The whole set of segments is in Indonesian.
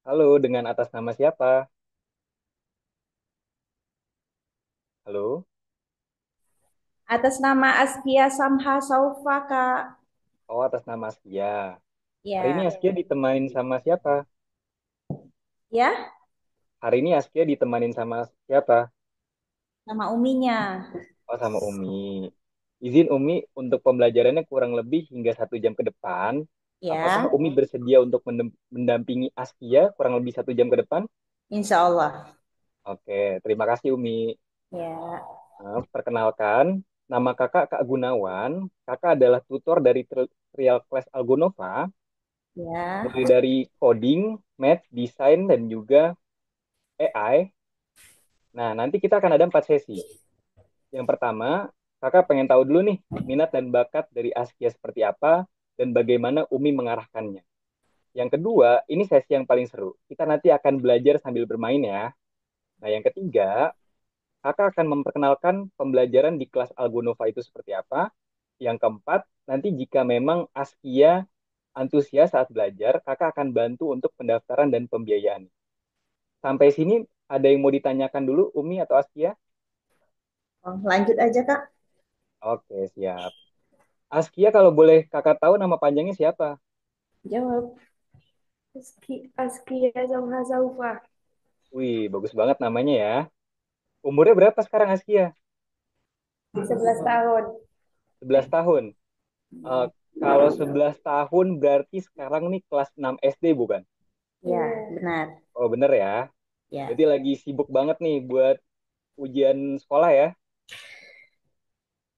Halo, dengan atas nama siapa? Halo? Atas nama Askia Samha Saufa, Kak. Oh, atas nama Askia. Hari ini Ya, Askia ditemanin sama siapa? ya, Hari ini Askia ditemanin sama siapa? nama Uminya. Oh, sama Umi. Izin Umi untuk pembelajarannya kurang lebih hingga 1 jam ke depan. Apakah Ya, Umi bersedia untuk mendampingi Askia kurang lebih 1 jam ke depan? insya Allah. Oke, terima kasih Umi. Ya, Perkenalkan, nama kakak Kak Gunawan. Kakak adalah tutor dari Trial Class Algonova, ya. mulai dari coding, math, desain, dan juga AI. Nah, nanti kita akan ada 4 sesi. Yang pertama, kakak pengen tahu dulu nih, minat dan bakat dari Askia seperti apa, dan bagaimana Umi mengarahkannya. Yang kedua, ini sesi yang paling seru. Kita nanti akan belajar sambil bermain ya. Nah, yang ketiga, kakak akan memperkenalkan pembelajaran di kelas Algonova itu seperti apa. Yang keempat, nanti jika memang Askia antusias saat belajar, kakak akan bantu untuk pendaftaran dan pembiayaan. Sampai sini ada yang mau ditanyakan dulu, Umi atau Askia? Oh, lanjut aja, Kak. Oke, siap. Askia, kalau boleh kakak tahu nama panjangnya siapa? Jawab. Askia Samha Saufa. Wih, bagus banget namanya ya. Umurnya berapa sekarang Askia? 11 tahun. 11 tahun. Eh, Kalau 11 tahun berarti sekarang nih kelas 6 SD bukan? Ya, benar. Oh, bener ya. Ya. Berarti lagi sibuk banget nih buat ujian sekolah ya.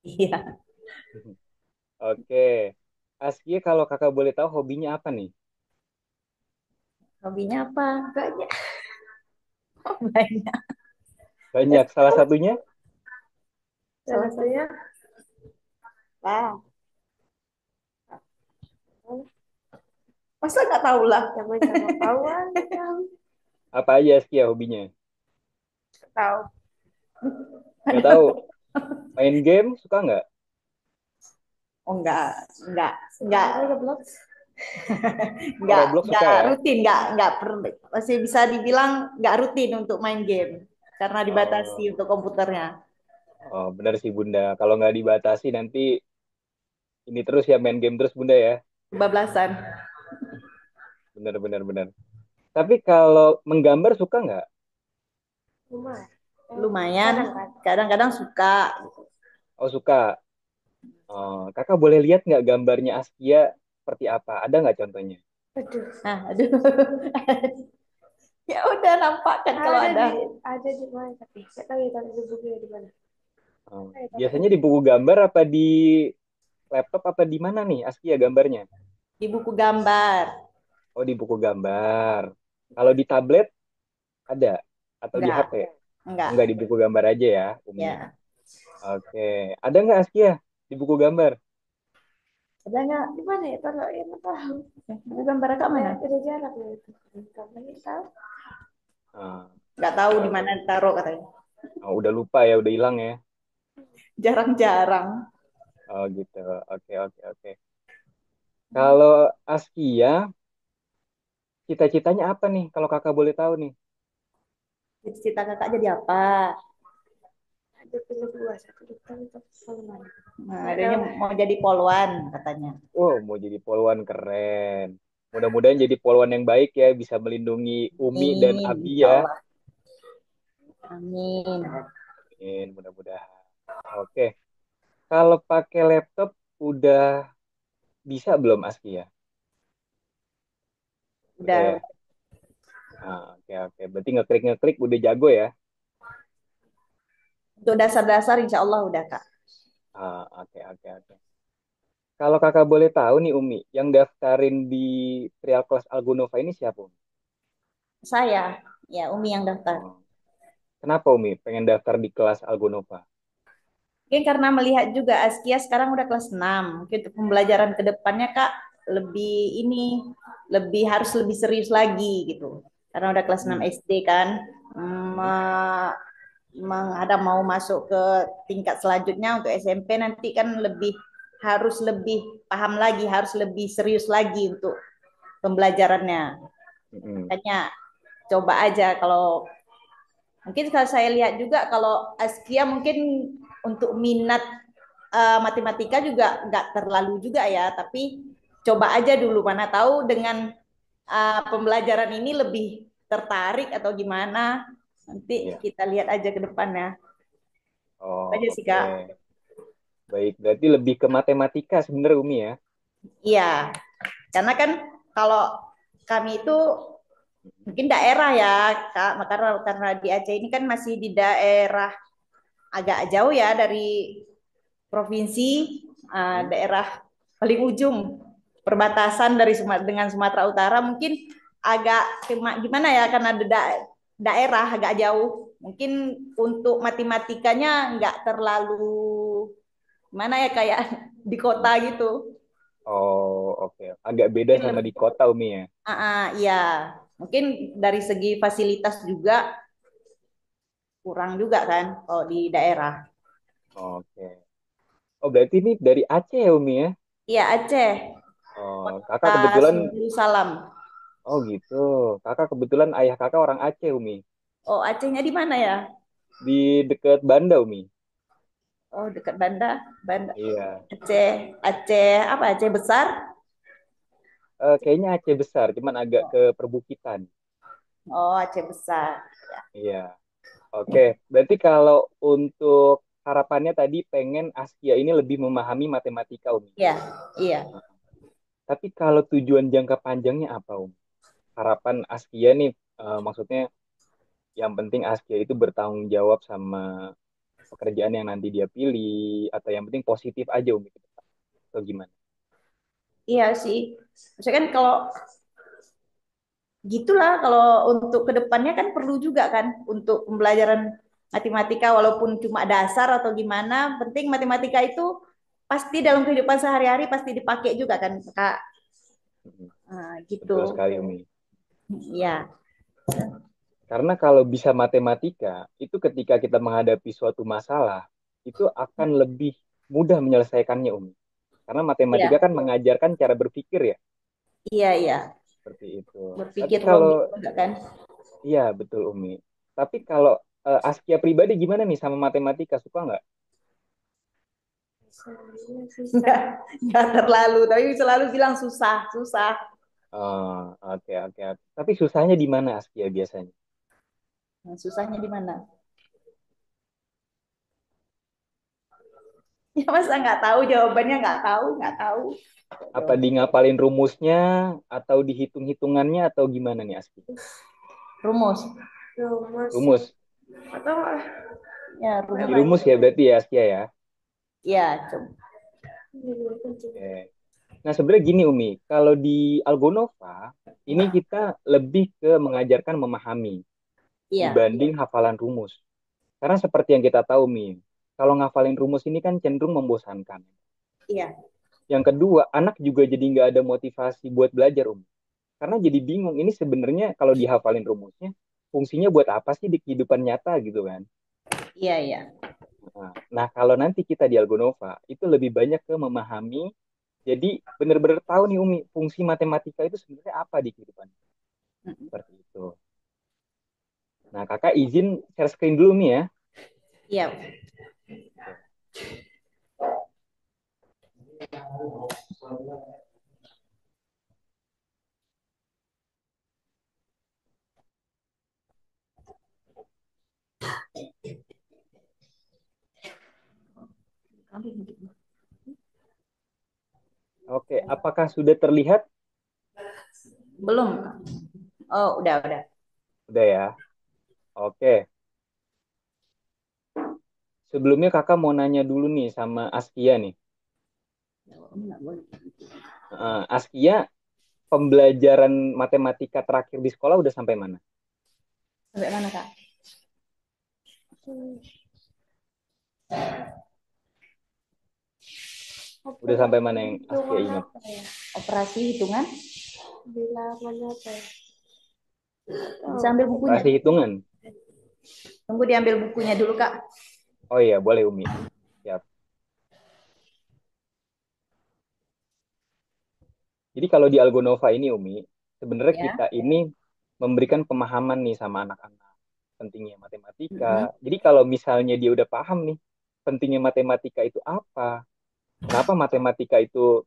Iya. Oke. Askia, kalau kakak boleh tahu hobinya apa nih? Hobinya apa? Banyak. Banyak. Banyak. Salah satunya? Salah satunya, ah, masa nggak tahu lah? Sama-sama kawan. Apa aja Askia hobinya? Tahu. Nggak tahu. Main game suka nggak? Oh, enggak, enggak. Oh, Roblox Nggak suka ya? rutin, nggak per, masih bisa dibilang nggak rutin untuk main game karena dibatasi Oh, untuk komputernya. oh benar sih Bunda. Kalau nggak dibatasi nanti ini terus ya main game terus Bunda ya. Kebablasan. Benar benar benar. Tapi kalau menggambar suka nggak? Lumayan, kadang-kadang suka. Oh suka. Oh, kakak boleh lihat nggak gambarnya Askia seperti apa? Ada nggak contohnya? Nah, aduh. Ya udah nampak kan kalau ada. Ada di mana tapi saya tahu ya taruh di buku di mana. Oh, Saya taruh biasanya di buku gambar apa di laptop apa di mana nih Askia gambarnya? di buku gambar. Oh di buku gambar. Kalau di tablet ada atau di Enggak, HP? enggak. Enggak di buku gambar aja ya, Umi. Ya. Oke. Ada nggak Askia di buku gambar? Ada nggak? Di mana ya? Taruh ya, nggak tahu. Buku gambar kak mana? Ada jarak ya itu. Gambarnya tahu. Ah, Nggak tahu oke di oke. mana taruh katanya. Oh, udah lupa ya, udah hilang ya. Jarang-jarang. Oh gitu. Oke oke oke. Kalau Askia, cita-citanya apa nih? Kalau kakak boleh tahu nih. Cita kakak jadi apa? Ada pilih dua, satu dokter, satu Salman. Nah, adanya mau jadi polwan katanya. Wow, mau jadi polwan keren. Mudah-mudahan jadi polwan yang baik ya, bisa melindungi Umi dan Amin, Abi insya ya. Allah. Amin. Amin, mudah-mudahan. Oke. Kalau pakai laptop udah bisa belum Askia? Udah ya. Udah, Ah, oke oke. Berarti ngeklik-ngeklik udah jago ya. untuk dasar-dasar insya Allah udah kak. Ah, oke oke oke. Kalau kakak boleh tahu nih Umi, yang daftarin di trial kelas Algonova ini siapa Umi? Saya, ya Umi yang daftar. Oh, kenapa Umi pengen daftar di kelas Algonova? Mungkin karena melihat juga Askia sekarang udah kelas 6. Mungkin untuk pembelajaran ke depannya Kak lebih ini lebih harus lebih serius lagi gitu. Karena udah kelas 6 Hmm. SD kan. Hmm. Menghadap mau masuk ke tingkat selanjutnya untuk SMP nanti kan lebih harus lebih paham lagi, harus lebih serius lagi untuk pembelajarannya. Mm-mm. Makanya coba aja kalau mungkin kalau saya lihat juga kalau Askia mungkin untuk minat matematika juga nggak terlalu juga ya, tapi coba aja dulu mana tahu dengan pembelajaran ini lebih tertarik atau gimana. Nanti Iya. kita lihat aja ke depannya. Apa Oh, aja sih oke. Kak? Baik, berarti lebih ke matematika sebenarnya Umi ya. Iya, karena kan kalau kami itu mungkin daerah ya Kak, karena di Aceh ini kan masih di daerah agak jauh ya dari provinsi, Mm-mm. daerah paling ujung perbatasan dari dengan Sumatera Utara mungkin agak gimana ya karena daerah agak jauh mungkin untuk matematikanya nggak terlalu gimana ya kayak di kota gitu Oh, oke. Agak beda mungkin sama lebih di kota Umi ya. ya mungkin dari segi fasilitas juga kurang juga kan kalau di daerah. Oke. Oh, berarti ini dari Aceh ya Umi ya? Iya Aceh, Oh, kakak kota kebetulan, 10 Salam. oh gitu. Kakak kebetulan ayah kakak orang Aceh Umi. Oh Acehnya di mana ya? Di dekat Banda Umi. Oh, dekat Banda, Banda. Iya. Aceh, Aceh apa? Aceh besar? Kayaknya Aceh besar, cuman agak ke perbukitan. Oh, Aceh besar. Iya. Oke. Berarti kalau untuk harapannya tadi pengen Askia ini lebih memahami matematika Umi. Iya, iya. Tapi kalau tujuan jangka panjangnya apa Umi? Harapan Askia nih, maksudnya yang penting Askia itu bertanggung jawab sama pekerjaan yang nanti dia pilih atau yang penting positif aja Umi atau gimana? Iya sih. Maksudnya kan kalau gitulah kalau untuk kedepannya kan perlu juga kan untuk pembelajaran matematika walaupun cuma dasar atau gimana, penting matematika itu pasti dalam kehidupan sehari-hari pasti dipakai juga kan, Kak. Mm-mm. Nah, Betul gitu. sekali Umi. Iya. Karena kalau bisa matematika, itu ketika kita menghadapi suatu masalah, itu akan lebih mudah menyelesaikannya Umi. Karena matematika Iya. kan mengajarkan cara berpikir ya, Iya, iya. seperti itu. Tapi Berpikir kalau, logik juga kan. iya betul Umi. Tapi kalau Askia pribadi gimana nih sama matematika, suka nggak? Nggak terlalu, tapi selalu bilang susah, susah. Oh, oke oke oke. Tapi susahnya di mana Askia biasanya? Nah, susahnya di mana? Ya masa nggak tahu jawabannya nggak tahu Apa di jawabannya. ngapalin rumusnya atau di hitung-hitungannya atau gimana nih Askia? Rumus. Rumus. Rumus. Atau ya Di rumus. rumus ya berarti ya Askia ya. Ya coba. Oke. Nah, sebenarnya gini Umi, kalau di Algonova ini kita lebih ke mengajarkan memahami Iya, dibanding hafalan rumus. Karena seperti yang kita tahu Umi, kalau ngafalin rumus ini kan cenderung membosankan. iya, Yang kedua, anak juga jadi nggak ada motivasi buat belajar Umi. Karena jadi bingung, ini sebenarnya kalau dihafalin rumusnya, fungsinya buat apa sih di kehidupan nyata gitu kan. iya, iya. Nah, kalau nanti kita di Algonova, itu lebih banyak ke memahami, jadi benar-benar tahu nih Umi, fungsi matematika itu sebenarnya apa di kehidupan. Seperti itu. Nah, kakak izin share screen dulu nih ya. Iya. Oke. Oke, apakah sudah terlihat? Belum. Oh, udah. Udah ya. Oke. Sebelumnya kakak mau nanya dulu nih sama Askia nih. Askia, pembelajaran matematika terakhir di sekolah udah sampai mana? Sampai mana, Kak? Udah sampai Operasi mana yang Askia hitungan ingat? apa ya? Operasi hitungan? Bilangannya apa ya? Bisa ambil bukunya. Operasi hitungan? Tunggu diambil bukunya dulu, Kak. Oh iya, boleh Umi. Siap. Jadi kalau di Algonova ini Umi, sebenarnya Ya. kita ini memberikan pemahaman nih sama anak-anak pentingnya Mm-mm. matematika. Jadi kalau misalnya dia udah paham nih pentingnya matematika itu apa, kenapa matematika itu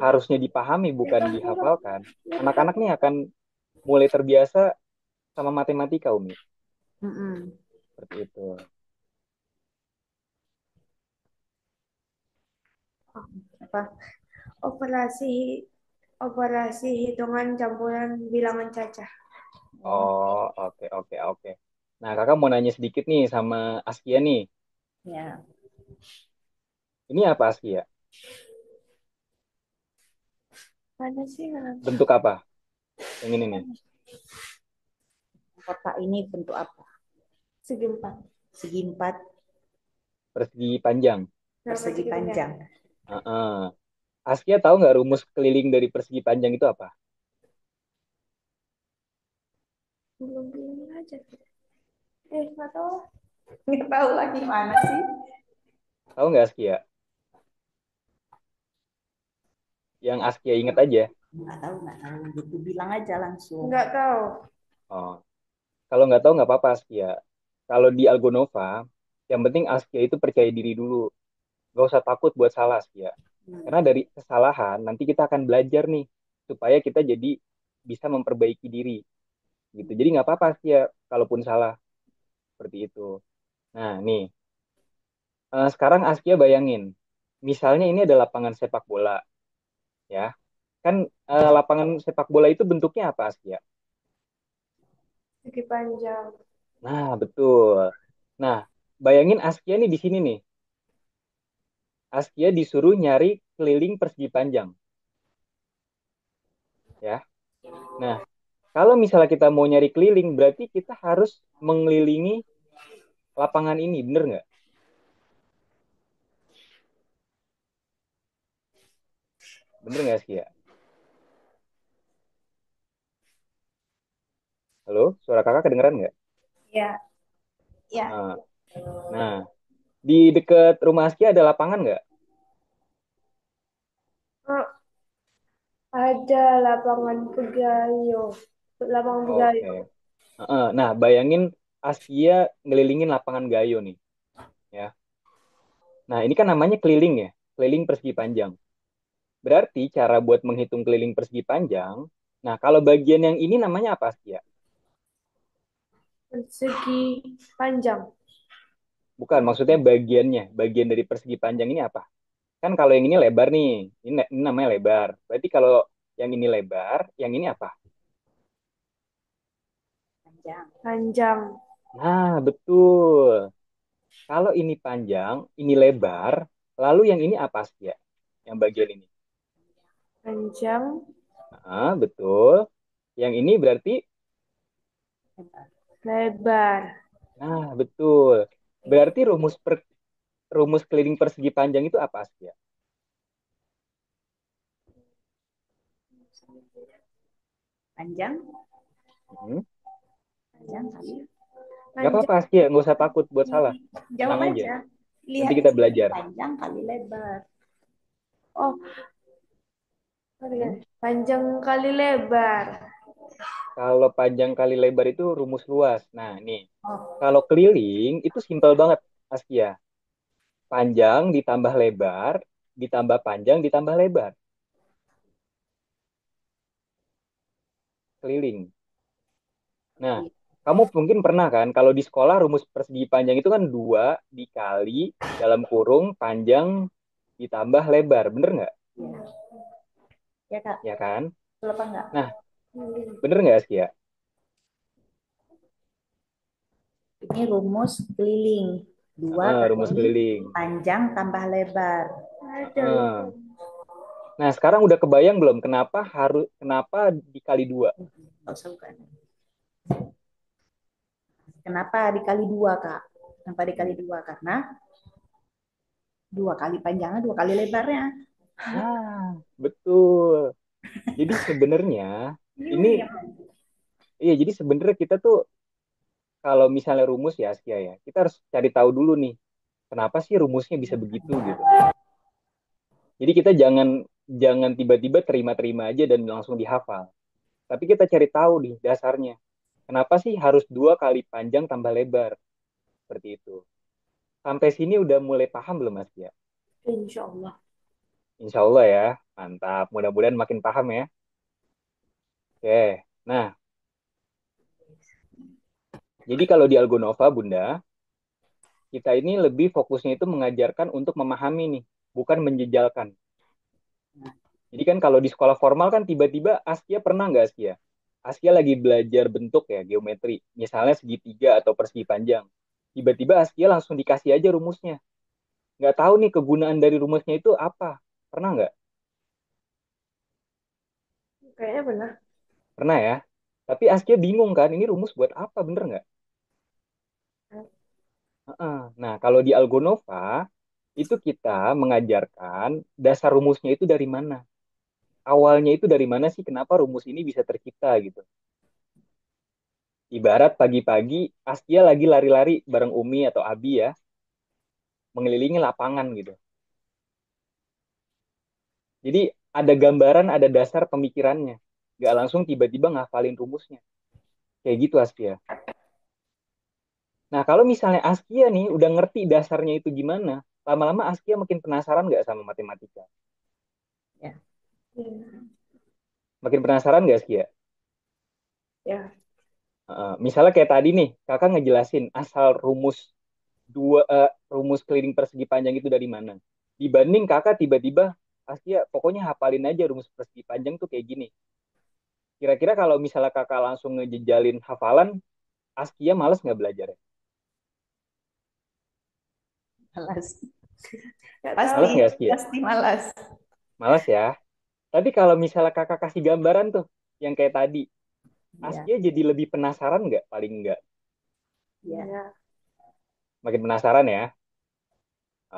harusnya dipahami bukan dihafalkan, anak-anak nih akan mulai terbiasa sama matematika, Umi. Mm-mm. Seperti itu. Apa? Operasi operasi hitungan campuran bilangan cacah. Oh, Oh, oke, oke, oke. Nah, kakak mau nanya sedikit nih sama Askia nih. ya. Ini apa Askia? Mana sih? Bentuk apa? Yang ini nih. Kotak ini bentuk apa? Segi empat. Segi empat, Persegi panjang. persegi panjang. Heeh. Askia tahu nggak rumus keliling dari persegi panjang itu apa? Belum belum aja. Nggak tahu. Nggak tahu lagi mana sih? Tahu nggak Askia? Yang Askia inget aja. Nggak tahu, nggak tahu. Gitu bilang aja langsung. Nggak tahu. Oh, kalau nggak tahu nggak apa-apa Askia. Kalau di Algonova, yang penting Askia itu percaya diri dulu. Nggak usah takut buat salah Askia. Karena Hmm. dari kesalahan nanti kita akan belajar nih supaya kita jadi bisa memperbaiki diri gitu. Jadi nggak apa-apa Askia kalaupun salah seperti itu. Nah, nih, sekarang Askia bayangin, misalnya ini ada lapangan sepak bola, ya. Kan lapangan sepak bola itu bentuknya apa, Askia? Segi panjang. Nah, betul. Nah, bayangin Askia nih di sini nih. Askia disuruh nyari keliling persegi panjang, ya. Nah, kalau misalnya kita mau nyari keliling, berarti kita harus mengelilingi lapangan ini, bener nggak? Bener nggak, Askia? Halo, suara kakak kedengeran nggak? Ya, ya. Nah, nah, di deket rumah Askia ada lapangan nggak? Oh, ada lapangan Pegayo. Lapangan Pegayo. Oke. Nah, bayangin Askia ngelilingin lapangan Gayo nih, ya. Nah, ini kan namanya keliling ya, keliling persegi panjang. Berarti cara buat menghitung keliling persegi panjang, nah kalau bagian yang ini namanya apa, Askia? Persegi panjang. Bukan, maksudnya bagiannya, bagian dari persegi panjang ini apa? Kan kalau yang ini lebar nih, ini namanya lebar. Berarti kalau yang ini lebar, yang ini apa? Panjang. Panjang. Nah, betul. Kalau ini panjang, ini lebar, lalu yang ini apa, Askia? Yang bagian ini. Panjang. Nah, betul. Yang ini berarti, Lebar. nah betul. Berarti rumus keliling persegi panjang itu apa sih ya? Panjang. Hmm? Panjang kali. Gak Panjang. apa-apa sih ya, nggak usah takut buat salah. Jawab Tenang aja. aja. Nanti Lihat kita belajar. panjang kali lebar. Oh, sorry ya. Hmm? Panjang kali lebar. Kalau panjang kali lebar itu rumus luas. Nah, nih. Oh, Kalau keliling itu simpel banget, Askia. Panjang ditambah lebar, ditambah panjang ditambah lebar. Keliling. Nah, kamu mungkin pernah kan, kalau di sekolah rumus persegi panjang itu kan 2 dikali dalam kurung panjang ditambah lebar, bener nggak? iya. Ya Kak, Ya kan? betul apa enggak? Nah, bener nggak Askia? Ini rumus keliling. Dua Rumus kali keliling. panjang tambah lebar. Ada loh. Heeh. Nah, sekarang udah kebayang belum kenapa dikali 2? Nggak usah bukan. Kenapa dikali dua, Kak? Kenapa dikali dua? Karena dua kali panjangnya, dua kali lebarnya. Nah, betul. Jadi sebenarnya Ini ini Umi yang iya jadi sebenarnya kita tuh kalau misalnya rumus ya Askia ya, kita harus cari tahu dulu nih, kenapa sih rumusnya bisa begitu gitu. Jadi kita jangan jangan tiba-tiba terima-terima aja dan langsung dihafal. Tapi kita cari tahu nih dasarnya. Kenapa sih harus 2 kali panjang tambah lebar? Seperti itu. Sampai sini udah mulai paham belum Mas ya? Insya Allah. Insya Allah ya. Mantap. Mudah-mudahan makin paham ya. Oke. Nah, jadi kalau di Algonova, Bunda, kita ini lebih fokusnya itu mengajarkan untuk memahami nih, bukan menjejalkan. Jadi kan kalau di sekolah formal kan tiba-tiba Askia pernah nggak Askia? Askia lagi belajar bentuk ya, geometri. Misalnya segitiga atau persegi panjang. Tiba-tiba Askia langsung dikasih aja rumusnya. Nggak tahu nih kegunaan dari rumusnya itu apa. Pernah nggak? Kayaknya benar. Pernah ya. Tapi Askia bingung kan, ini rumus buat apa, bener nggak? Heeh. Nah, kalau di Algonova, itu kita mengajarkan dasar rumusnya itu dari mana. Awalnya itu dari mana sih, kenapa rumus ini bisa tercipta gitu. Ibarat pagi-pagi, Askia lagi lari-lari bareng Umi atau Abi ya, mengelilingi lapangan gitu. Jadi ada gambaran, ada dasar pemikirannya. Nggak langsung tiba-tiba ngafalin rumusnya. Kayak gitu Askia. Nah, kalau misalnya Askia nih udah ngerti dasarnya itu gimana, lama-lama Askia makin penasaran nggak sama matematika? Ya. Ya. Makin penasaran nggak Askia? Ya. Misalnya kayak tadi nih, kakak ngejelasin asal rumus keliling persegi panjang itu dari mana. Dibanding kakak tiba-tiba, Askia pokoknya hafalin aja rumus persegi panjang tuh kayak gini. Kira-kira kalau misalnya kakak langsung ngejejalin hafalan, Askia males nggak belajar ya? Malas. Nggak Males pasti, nggak Askia? pasti malas. Males ya. Tapi kalau misalnya kakak kasih gambaran tuh, yang kayak tadi, Iya. Askia jadi lebih penasaran nggak? Paling nggak. Iya. Makin penasaran ya.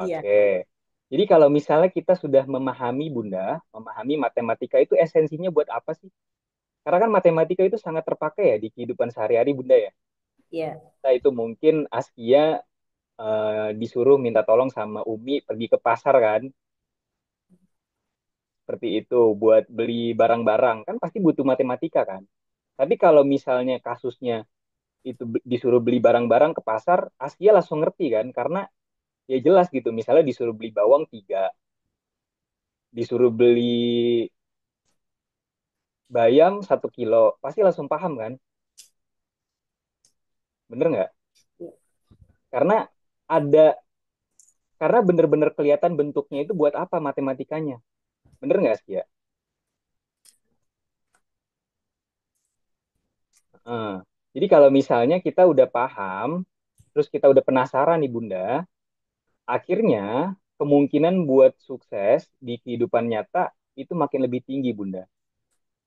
Iya. Oke. Jadi kalau misalnya kita sudah memahami Bunda, memahami matematika itu esensinya buat apa sih? Karena kan matematika itu sangat terpakai ya di kehidupan sehari-hari Bunda ya. Iya. Nah, itu mungkin Askia disuruh minta tolong sama Umi pergi ke pasar kan, seperti itu buat beli barang-barang kan pasti butuh matematika kan. Tapi kalau misalnya kasusnya itu disuruh beli barang-barang ke pasar, Askia langsung ngerti kan karena ya jelas gitu. Misalnya disuruh beli bawang 3, disuruh beli bayam 1 kilo, pasti langsung paham kan? Bener nggak? Iya. Karena ada karena bener-bener kelihatan bentuknya itu buat apa matematikanya. Bener nggak sih ya? Heeh. Jadi kalau misalnya kita udah paham, terus kita udah penasaran nih Bunda, akhirnya kemungkinan buat sukses di kehidupan nyata itu makin lebih tinggi Bunda.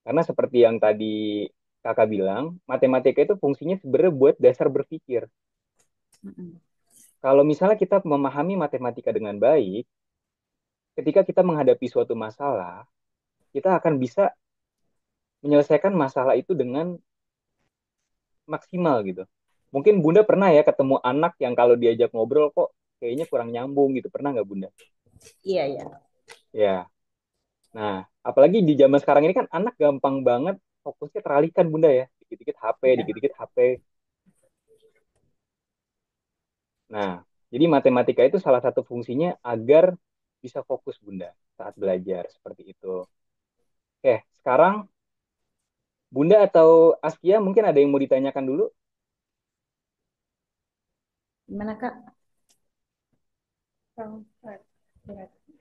Karena seperti yang tadi kakak bilang, matematika itu fungsinya sebenarnya buat dasar berpikir. Mm-mm. Kalau misalnya kita memahami matematika dengan baik, ketika kita menghadapi suatu masalah, kita akan bisa menyelesaikan masalah itu dengan maksimal gitu. Mungkin Bunda pernah ya ketemu anak yang kalau diajak ngobrol kok kayaknya kurang nyambung gitu. Pernah nggak Bunda? Iya, iya. Ya. Nah, apalagi di zaman sekarang ini kan anak gampang banget fokusnya teralihkan Bunda ya. Dikit-dikit HP, Iya. dikit-dikit HP. Nah, jadi matematika itu salah satu fungsinya agar bisa fokus Bunda saat belajar seperti itu. Oke, sekarang Bunda atau Askia mungkin ada yang mau ditanyakan dulu? Gimana, Kak?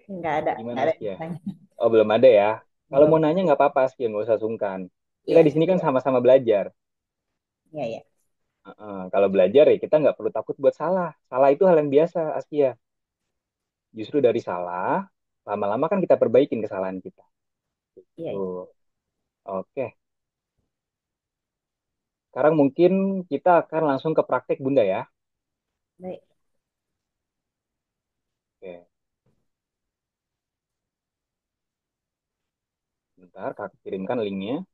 Nggak Gimana ada yang Askia? tanya. Oh, belum ada ya. Kalau mau Belum. nanya nggak apa-apa Askia, nggak usah sungkan. Kita Iya, di sini kan sama-sama belajar. iya, iya. Kalau belajar ya kita nggak perlu takut buat salah. Salah itu hal yang biasa, Askia. Justru dari salah, lama-lama kan kita perbaikin kesalahan kita. Iya, iya. Tuh. Oke. Sekarang mungkin kita akan langsung ke praktek Bunda ya. Baik. Oke. Bentar, kakak kirimkan linknya.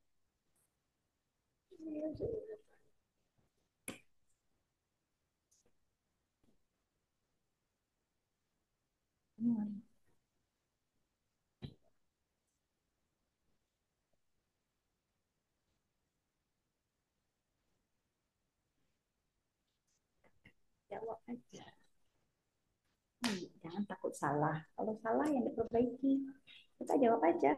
Hmm. Jawab aja. Jangan takut salah. Kalau salah yang diperbaiki. Kita jawab aja.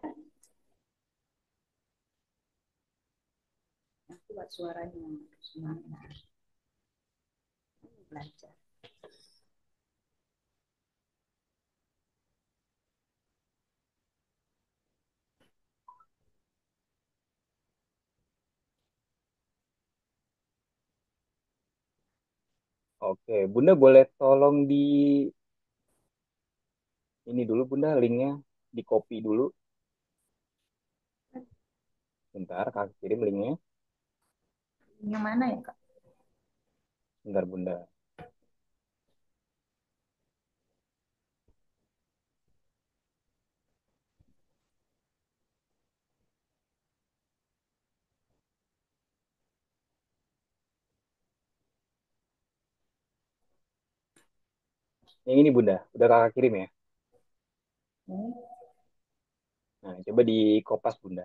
Aku buat suaranya semangat. Belajar. Oke, Bunda boleh tolong di ini dulu Bunda linknya di copy dulu. Bentar, Kakak kirim linknya. Yang mana ya, Kak? Bentar Bunda. Yang ini Bunda, udah Kakak kirim ya. Hmm. Nah, coba di kopas Bunda.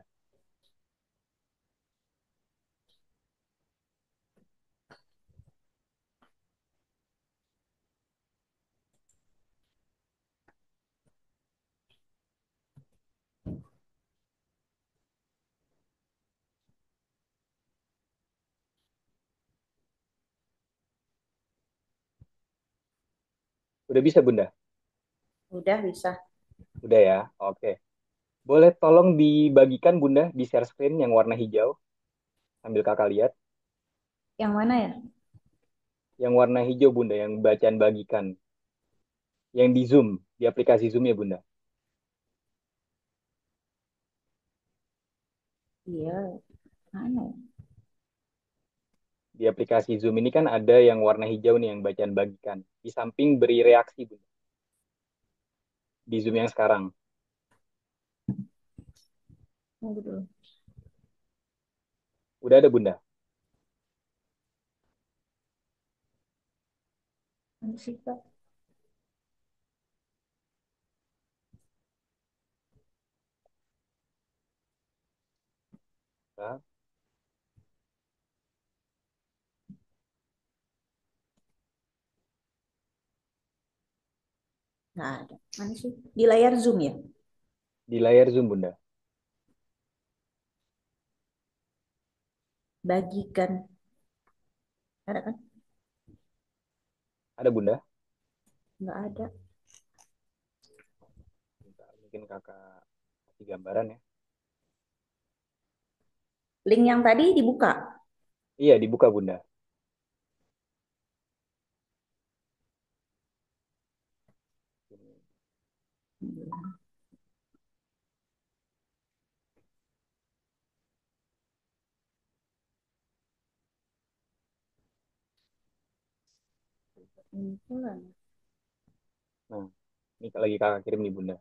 Udah bisa Bunda? Udah bisa. Udah ya. Oke. Boleh tolong dibagikan Bunda di share screen yang warna hijau sambil Kakak lihat. Yang mana ya? Yang warna hijau Bunda, yang bacaan bagikan. Yang di Zoom, di aplikasi Zoom ya Bunda. Iya, mana ya? Di aplikasi Zoom ini kan ada yang warna hijau nih yang bacaan bagikan. Di samping beri reaksi Bunda. Di Zoom yang sekarang. Tunggu dulu. Udah ada Bunda? Mana sih, Kak? Nah, Nggak ada. Mana sih? Di layar Zoom ya? di layar Zoom Bunda. Bagikan. Ada kan? Ada Bunda? Nggak ada. Bentar, mungkin Kakak kasih gambaran ya. Link yang tadi dibuka. Iya, dibuka Bunda. Kumpulan. Nah, ini lagi Kakak kirim nih Bunda.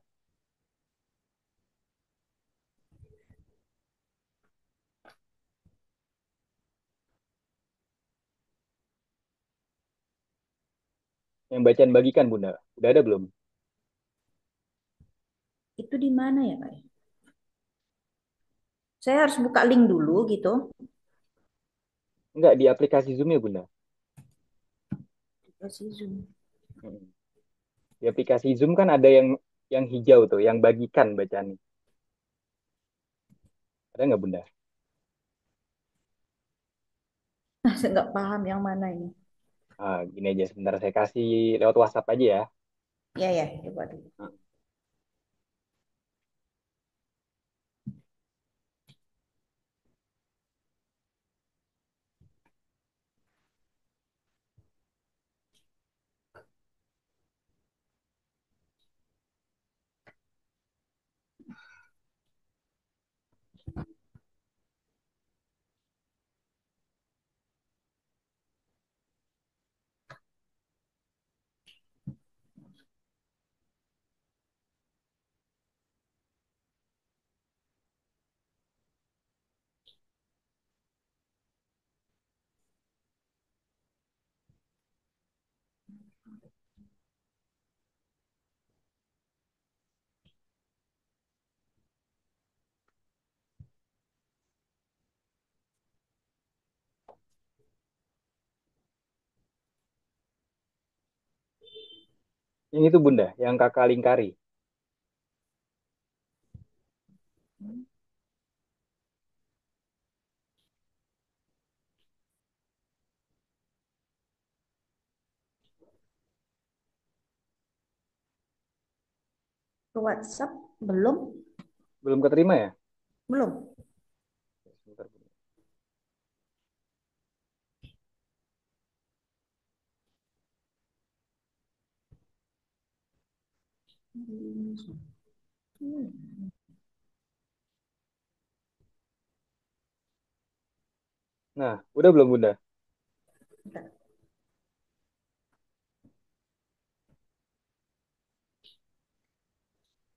Yang bacaan bagikan Bunda. Udah ada belum? Itu di mana ya, Kak? Saya harus buka link dulu gitu. Enggak, di aplikasi Zoom ya Bunda. Aplikasi Zoom. Mm. Di aplikasi Zoom kan ada yang hijau tuh, yang bagikan bacaan. Ada nggak Bunda? Saya nggak paham yang mana ini. Ah, gini aja, sebentar saya kasih lewat WhatsApp aja ya. Ya, ya, coba dulu. Nah, Yang itu Bunda, yang kakak lingkari. Ke WhatsApp belum? Belum keterima ya? Belum. Sebentar, Bunda. Nah, udah belum Bunda? Bentar.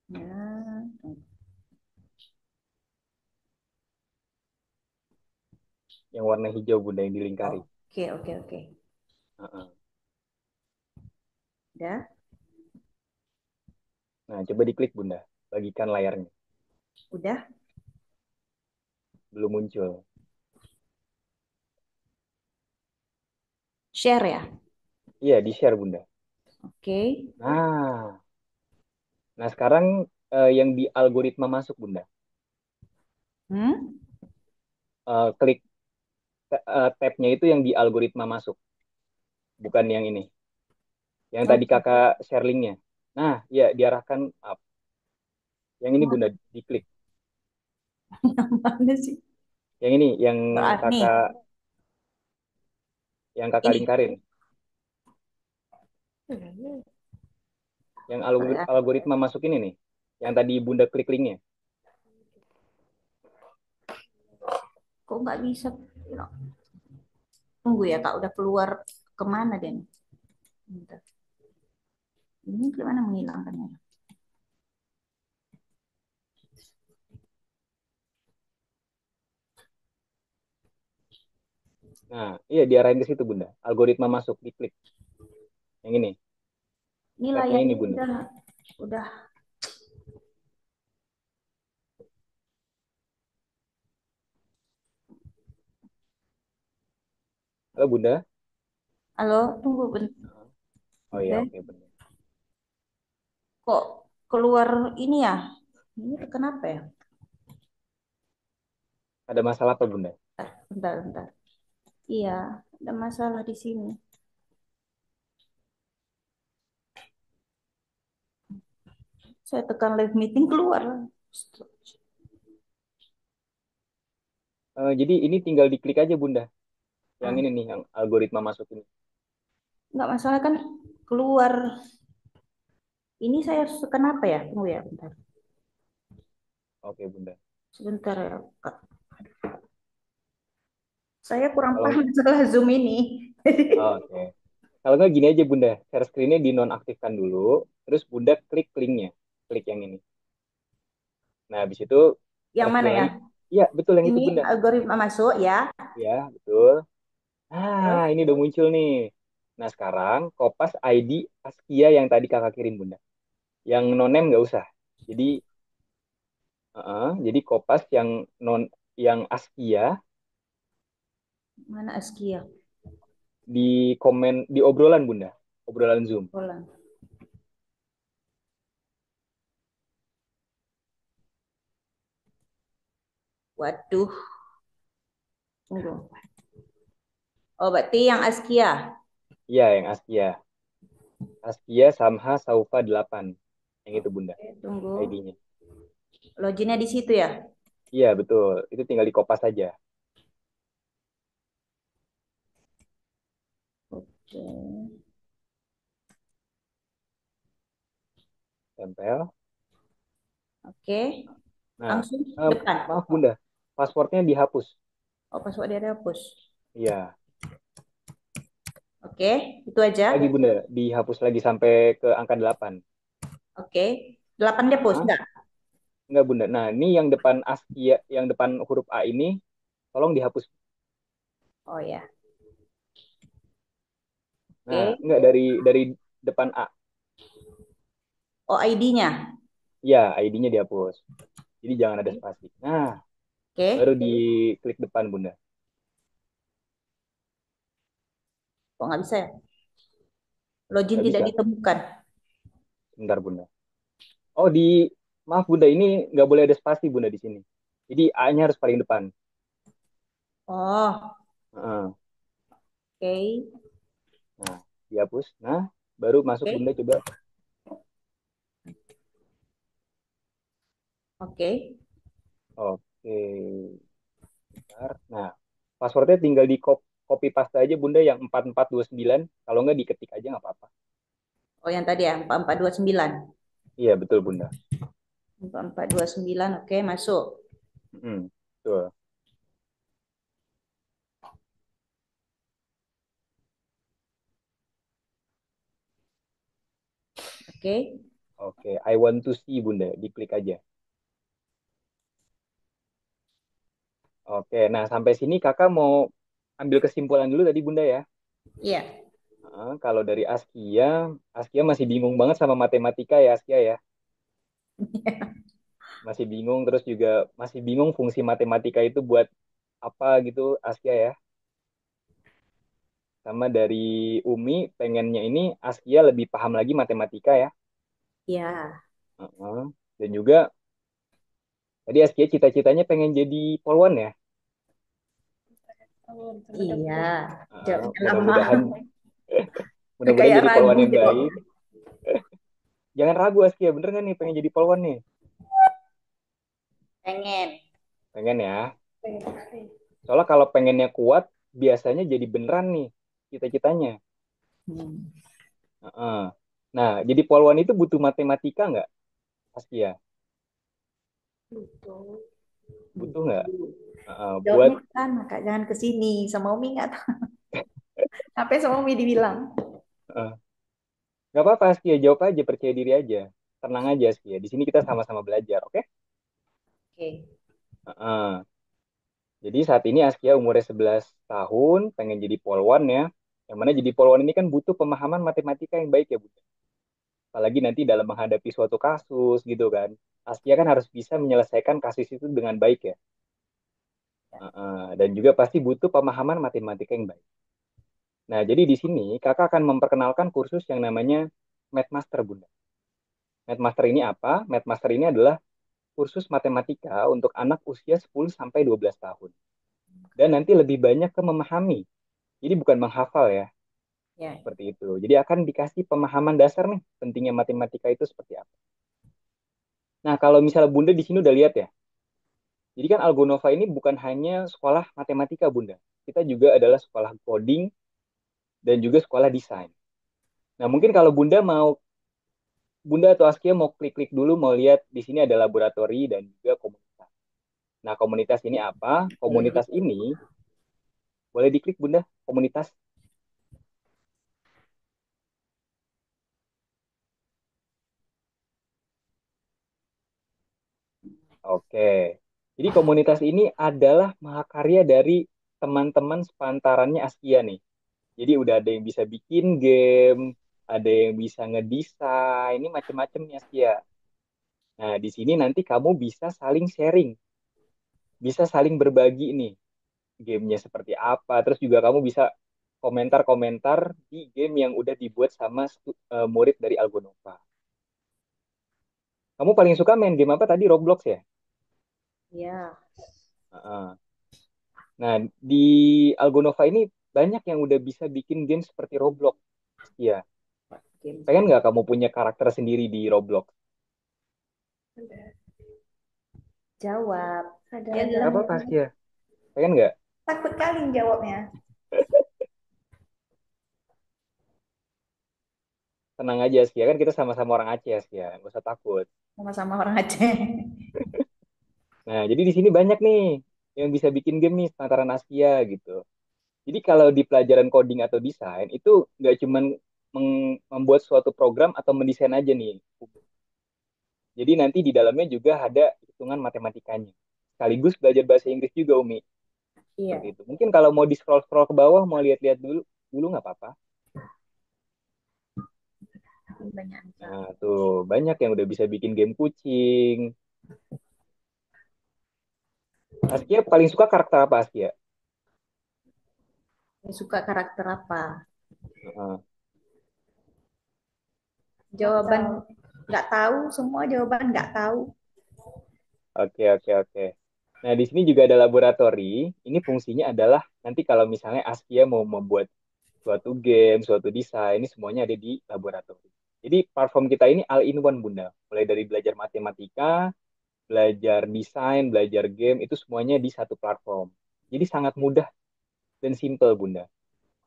Ya. Yang warna hijau Bunda yang dilingkari. Oke, oke, oke. Heeh. Udah, Nah, coba diklik Bunda. Bagikan layarnya. udah. Belum muncul. Share ya. Iya, di-share Bunda. Oke. Nah, nah sekarang yang di algoritma masuk Bunda. Hmm? Klik tab-nya itu yang di algoritma masuk, bukan yang ini. Yang tadi Oke. kakak share linknya. Nah, ya diarahkan up. Yang ini Bunda, diklik. Mana sih? Yang ini, Nih, yang kakak ini. lingkarin. Yang algoritma masuk ini nih. Yang tadi Bunda klik linknya. Kok nggak bisa? Tunggu ya, Kak. Udah keluar kemana dia nih? Bentar. Ini gimana menghilangkannya? Nah, iya diarahin ke situ Bunda. Algoritma masuk, diklik. Yang ini, Ini tabnya ini layarnya Bunda. udah. Halo Bunda. Halo, tunggu bentar. Oh iya, Oke. oke Bunda. Kok keluar ini ya? Ini kenapa ya? Ada masalah apa Bunda? Bentar, bentar. Iya, ada masalah di sini. Saya tekan live meeting keluar. Jadi ini tinggal diklik aja Bunda. Yang Ah, ini nih, yang algoritma masuk ini. nggak masalah kan keluar. Ini saya harus tekan apa ya? Tunggu ya, bentar. Oke Bunda. Sebentar ya, Kak. Saya kurang Kalau paham masalah Zoom ini. oke. Kalau nggak gini aja Bunda, share screen-nya dinonaktifkan dulu, terus Bunda klik linknya, klik yang ini. Nah, habis itu Yang share mana screen ya? lagi. Iya, betul yang itu Ini Bunda. algoritma masuk ya. Ya, betul. Nah, Terus ini udah muncul nih. Nah, sekarang kopas ID Askia yang tadi kakak kirim Bunda. Yang non-name nggak usah. Jadi, jadi kopas yang Askia mana Askia? di komen di obrolan Bunda, obrolan Zoom. Polan. Waduh, tunggu. Oh, berarti yang Askia. Iya, yang Askia. Askia Samha Saufa 8. Yang itu Bunda, Oke, tunggu. ID-nya. Loginnya di situ ya. Iya, betul. Itu tinggal dikopas saja. Oke. Tempel. Oke. Nah, Langsung eh, depan. maaf Bunda, passwordnya dihapus. Oh, password dia hapus. Iya, Oke, itu aja. lagi Bunda, dihapus lagi sampai ke angka 8. Oke. 8 dia hapus, Ah, enggak? enggak Bunda. Nah, ini yang depan ASCII, yang depan huruf A ini, tolong dihapus. Oh ya. Nah, Oke. enggak dari depan A. Oh, ID-nya. Iya, ID-nya dihapus. Jadi jangan ada spasi. Nah, baru Oke. diklik depan Bunda. Kok nggak bisa ya? Login Nggak tidak bisa. ditemukan. Bentar Bunda. Oh maaf Bunda, ini nggak boleh ada spasi Bunda di sini. Jadi A-nya harus paling depan. Oh, Heeh. oke. Nah, dihapus. Nah, baru masuk Oke. Bunda coba. Oke. Oke, bentar. Nah, passwordnya tinggal di copy paste aja Bunda yang 4429. Kalau nggak diketik aja nggak apa-apa. Oh, yang tadi ya, 4429. Iya, betul Bunda. 4429, oke, masuk. Mm, betul. Oke. Oke, I want to see Bunda. Diklik aja. Oke, nah sampai sini kakak mau ambil kesimpulan dulu tadi Bunda ya. Iya. Kalau dari Askia, Askia masih bingung banget sama matematika ya Askia ya. Masih bingung terus juga masih bingung fungsi matematika itu buat apa gitu Askia ya. Sama dari Umi pengennya ini Askia lebih paham lagi matematika ya. Iya. Heeh. Dan juga tadi Askia cita-citanya pengen jadi polwan ya. Iya. Jawabnya lama. Mudah-mudahan mudah-mudahan Kayak jadi ragu polwan yang baik. jawabnya. Jangan ragu Askia, bener nggak nih pengen jadi polwan nih? Pengen. Pengen ya. Soalnya kalau pengennya kuat, biasanya jadi beneran nih cita-citanya. Hmm. Heeh. Nah, jadi polwan itu butuh matematika nggak, Askia? Butuh nggak? Buat Jawabnya kan, Kak, jangan ke sini. Sama Umi nggak tahu. Apa yang sama Umi dibilang? heeh. Nggak apa-apa, Askia. Jawab aja, percaya diri aja. Tenang aja, Askia. Di sini kita sama-sama belajar, oke? Oke. Heeh. Jadi saat ini Askia umurnya 11 tahun, pengen jadi polwan ya. Yang mana jadi polwan ini kan butuh pemahaman matematika yang baik ya, Bu. Apalagi nanti dalam menghadapi suatu kasus gitu kan. Askia kan harus bisa menyelesaikan kasus itu dengan baik ya. Dan juga pasti butuh pemahaman matematika yang baik. Nah, jadi di sini kakak akan memperkenalkan kursus yang namanya Mathmaster, Bunda. Mathmaster ini apa? Mathmaster ini adalah kursus matematika untuk anak usia 10 sampai 12 tahun. Dan nanti lebih banyak ke memahami. Jadi bukan menghafal ya, Ya. seperti itu. Jadi akan dikasih pemahaman dasar nih, pentingnya matematika itu seperti apa. Nah, kalau misalnya Bunda di sini udah lihat ya, jadi kan Algonova ini bukan hanya sekolah matematika, Bunda. Kita juga adalah sekolah coding dan juga sekolah desain. Nah, mungkin kalau Bunda atau Askia mau klik-klik dulu, mau lihat di sini ada laboratori dan juga komunitas. Nah, komunitas ini apa? Boleh Komunitas diklik. ini boleh diklik, Bunda, komunitas. Oke. Jadi komunitas ini adalah mahakarya dari teman-teman sepantarannya Askia nih. Jadi udah ada yang bisa bikin game, ada yang bisa ngedesain, ini macam-macam nih Askia. Nah, di sini nanti kamu bisa saling sharing, bisa saling berbagi nih gamenya seperti apa. Terus juga kamu bisa komentar-komentar di game yang udah dibuat sama murid dari Algonova. Kamu paling suka main game apa tadi? Roblox ya? Ya. Heeh. Nah, di Algonova ini banyak yang udah bisa bikin game seperti Roblox. Iya. Game Pengen seperti nggak kamu punya karakter sendiri di Roblox? jawab. Dia Nggak bilang apa-apa, Askia. Pengen nggak? takut kali jawabnya. Tenang aja, Askia. Kan kita sama-sama orang Aceh, Askia. Nggak usah takut. Sama-sama orang Aceh. Nah, jadi di sini banyak nih yang bisa bikin game nih sepantaran Asia gitu. Jadi kalau di pelajaran coding atau desain itu nggak cuman membuat suatu program atau mendesain aja nih. Jadi nanti di dalamnya juga ada hitungan matematikanya. Sekaligus belajar bahasa Inggris juga, Umi. Seperti Iya. itu. Mungkin kalau mau di scroll-scroll ke bawah, mau lihat-lihat dulu nggak apa-apa. Banyak misal. Nah, tuh banyak yang udah bisa bikin game kucing. Askia paling suka karakter apa Askia? Saya suka karakter apa? Heeh. Jawaban nggak tahu, semua jawaban nggak tahu. Oke, oke, oke. Nah, di sini juga ada laboratori. Ini fungsinya adalah nanti kalau misalnya Askia mau membuat suatu game, suatu desain, ini semuanya ada di laboratori. Jadi platform kita ini all in one, Bunda. Mulai dari belajar matematika, belajar desain, belajar game, itu semuanya di satu platform. Jadi sangat mudah dan simple, Bunda.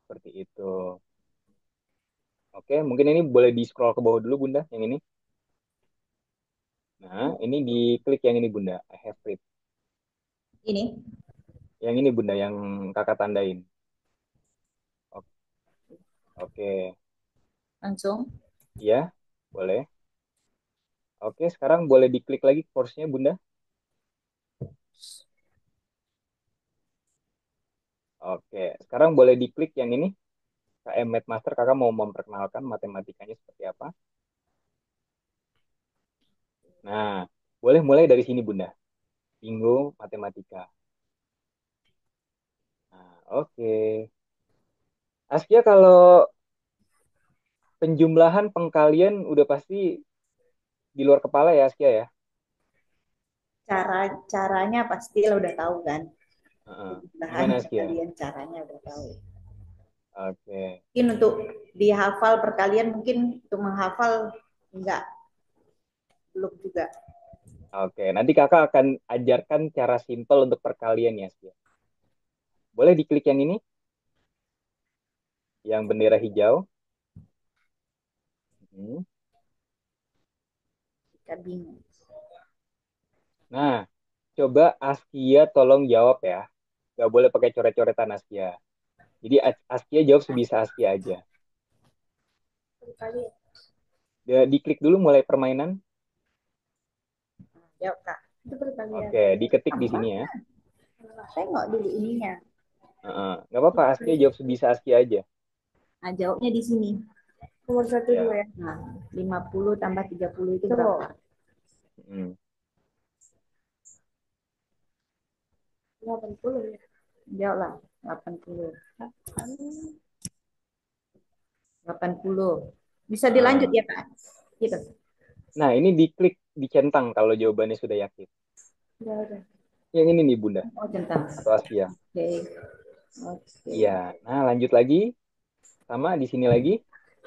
Seperti itu. Oke, mungkin ini boleh di-scroll ke bawah dulu, Bunda, yang ini. Nah, ini diklik yang ini, Bunda. I have read. Ini Yang ini, Bunda, yang kakak tandain. Oke, langsung. iya, boleh. Oke, sekarang boleh diklik lagi course-nya, Bunda. Oke, sekarang boleh diklik yang ini. KM Mathmaster, kakak mau memperkenalkan matematikanya seperti apa. Nah, boleh mulai dari sini, Bunda. Bingo matematika. Nah, oke. Askia, kalau penjumlahan pengkalian udah pasti di luar kepala ya, Askia ya? Caranya pasti lo udah tahu kan. Heeh. Mudah-mudahan Gimana, Askia? kalian caranya udah tahu. Oke. Mungkin untuk dihafal perkalian, mungkin untuk menghafal enggak, belum juga. Oke, nanti kakak akan ajarkan cara simpel untuk perkalian ya, Askia. Boleh diklik yang ini, yang bendera hijau. Hmm. Kita bingung. Nah, coba Askia tolong jawab ya. Gak boleh pakai coret-coretan, Askia. Jadi Askia jawab sebisa Askia aja. Perkalian. Diklik dulu mulai permainan. Jawab kak. Itu perkalian. Oke, diketik di Sama. sini ya. Tengok dulu ininya. Heeh. Nggak apa-apa, Askia jawab sebisa Askia aja. Nah, jawabnya di sini. Nomor satu dulu Ya. ya. Nah, 50 tambah 30 itu berapa? Hmm. 80 ya. Jawablah. 80. 80. Bisa dilanjut Heeh. ya, Kak? Gitu. Nah, ini diklik, dicentang kalau jawabannya sudah yakin. Udah, udah. Yang ini nih, Bunda. Oh, centang. Atau Askia. Oke. Oke. Iya. Nah, lanjut lagi. Sama di sini lagi.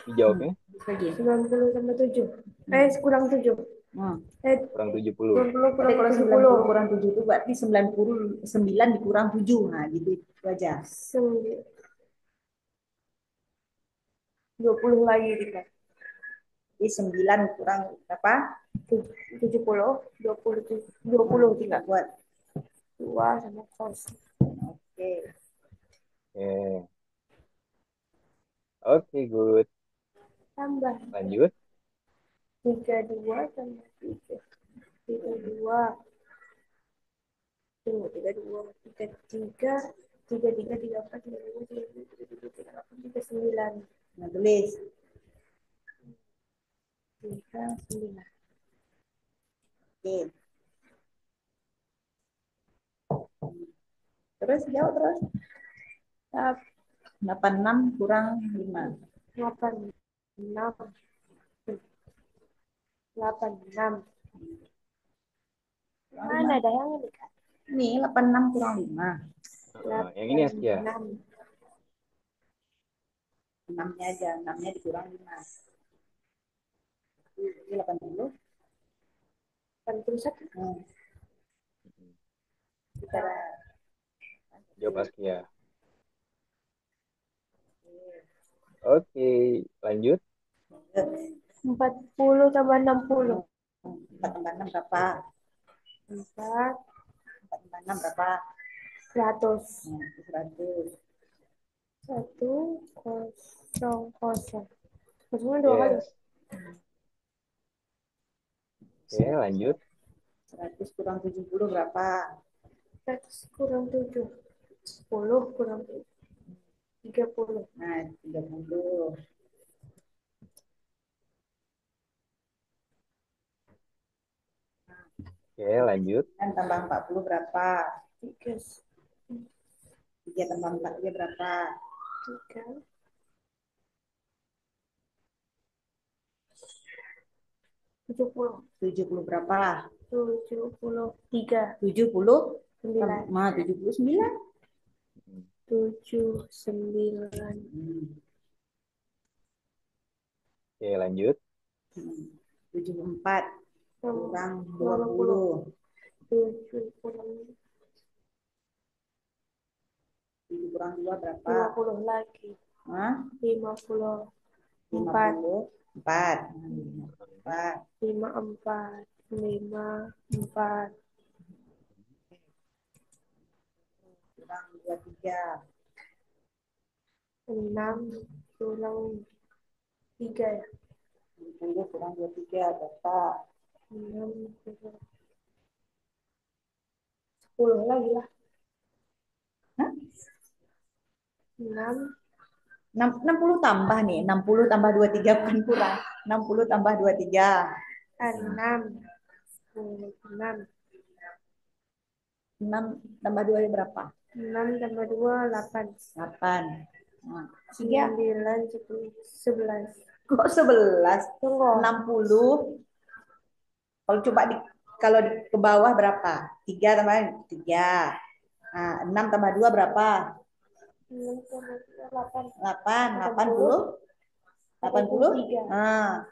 Dijawabnya. Lagi. 90 tambah 7. Kurang 7. Hmm. Kurang 70. 90 kurang kalau 10 kurang 7 itu berarti 99 dikurang 7. Nah, gitu itu aja. 20 lagi kita. Jadi 9 kurang berapa? 70, 20, 20 tinggal buat 2 sama kos. Oke. Oke. Oke, good. Tambah Lanjut. 32 tambah 3. 32. Tuh, 32. 33. 33, 34, 35, 36, 37, 38, 39. Nah, tulis. 39. Oke. Terus jawab terus. 86 kurang 5. 86. 86. Mana ada yang ini, Kak? Ini 86 kurang 5. Yang ini Askia. 86. 6-nya aja, 6-nya dikurang 5. Ini 80. 81. Kita Jawab Askia. Oke, lanjut. 40 tambah 60. 4 tambah 6 berapa? 4. 4 tambah 6 berapa? 100. 100. 1 kosong kosong. Kosongnya 2 kali. Yes. Oke, lanjut. 100 kurang 70 berapa? 100 kurang 7. 10 kurang 30. Nah, 30. Oke, lanjut. Dan tambah 40 berapa? 3. 3 tambah 4 dia berapa? 3. 70. 70 berapa? 73. 70? 9. 79. Hmm. 79. Oke, lanjut. 74 kurang 20. 70. 7 kurang 2 berapa? 50 lagi. Hah? 54. 54. 4. 54. 54. Kurang 23. 6 kurang 3 ya. 10 kurang 23 berapa? 6 kurang 10 lagi lah. Hah? 6. 60 tambah nih. 60 tambah 23 bukan kurang. 60 tambah 23. 6. 6. 6 tambah 2 berapa? 6 tambah 2, 8. 8. Nah, 9, 10, 11. Kok 11? Tunggu. 60. Kalau coba kalau ke bawah berapa? 3 tambah 3. Nah, 6 tambah 2 berapa? 6 tambah 2, 8. 8. 80. 80. Nah,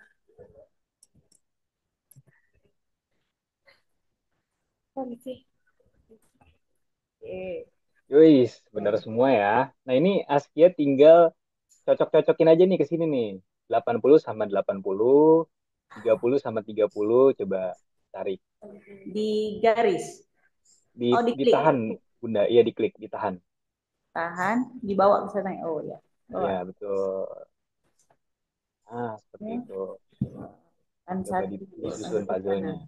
oke. Yuis, benar semua ya. Nah, ini Askia tinggal cocok-cocokin aja nih ke sini nih. 80 sama 80, 30 sama 30, coba tarik. Di garis. Oh, diklik. Ditahan, Bunda. Iya, diklik, ditahan. Tahan, dibawa ke sana. Oh ya. Iya, Bawa. betul. Ah, seperti Ya. itu. Kan Coba satu. disusun Ke puzzle-nya. kanan.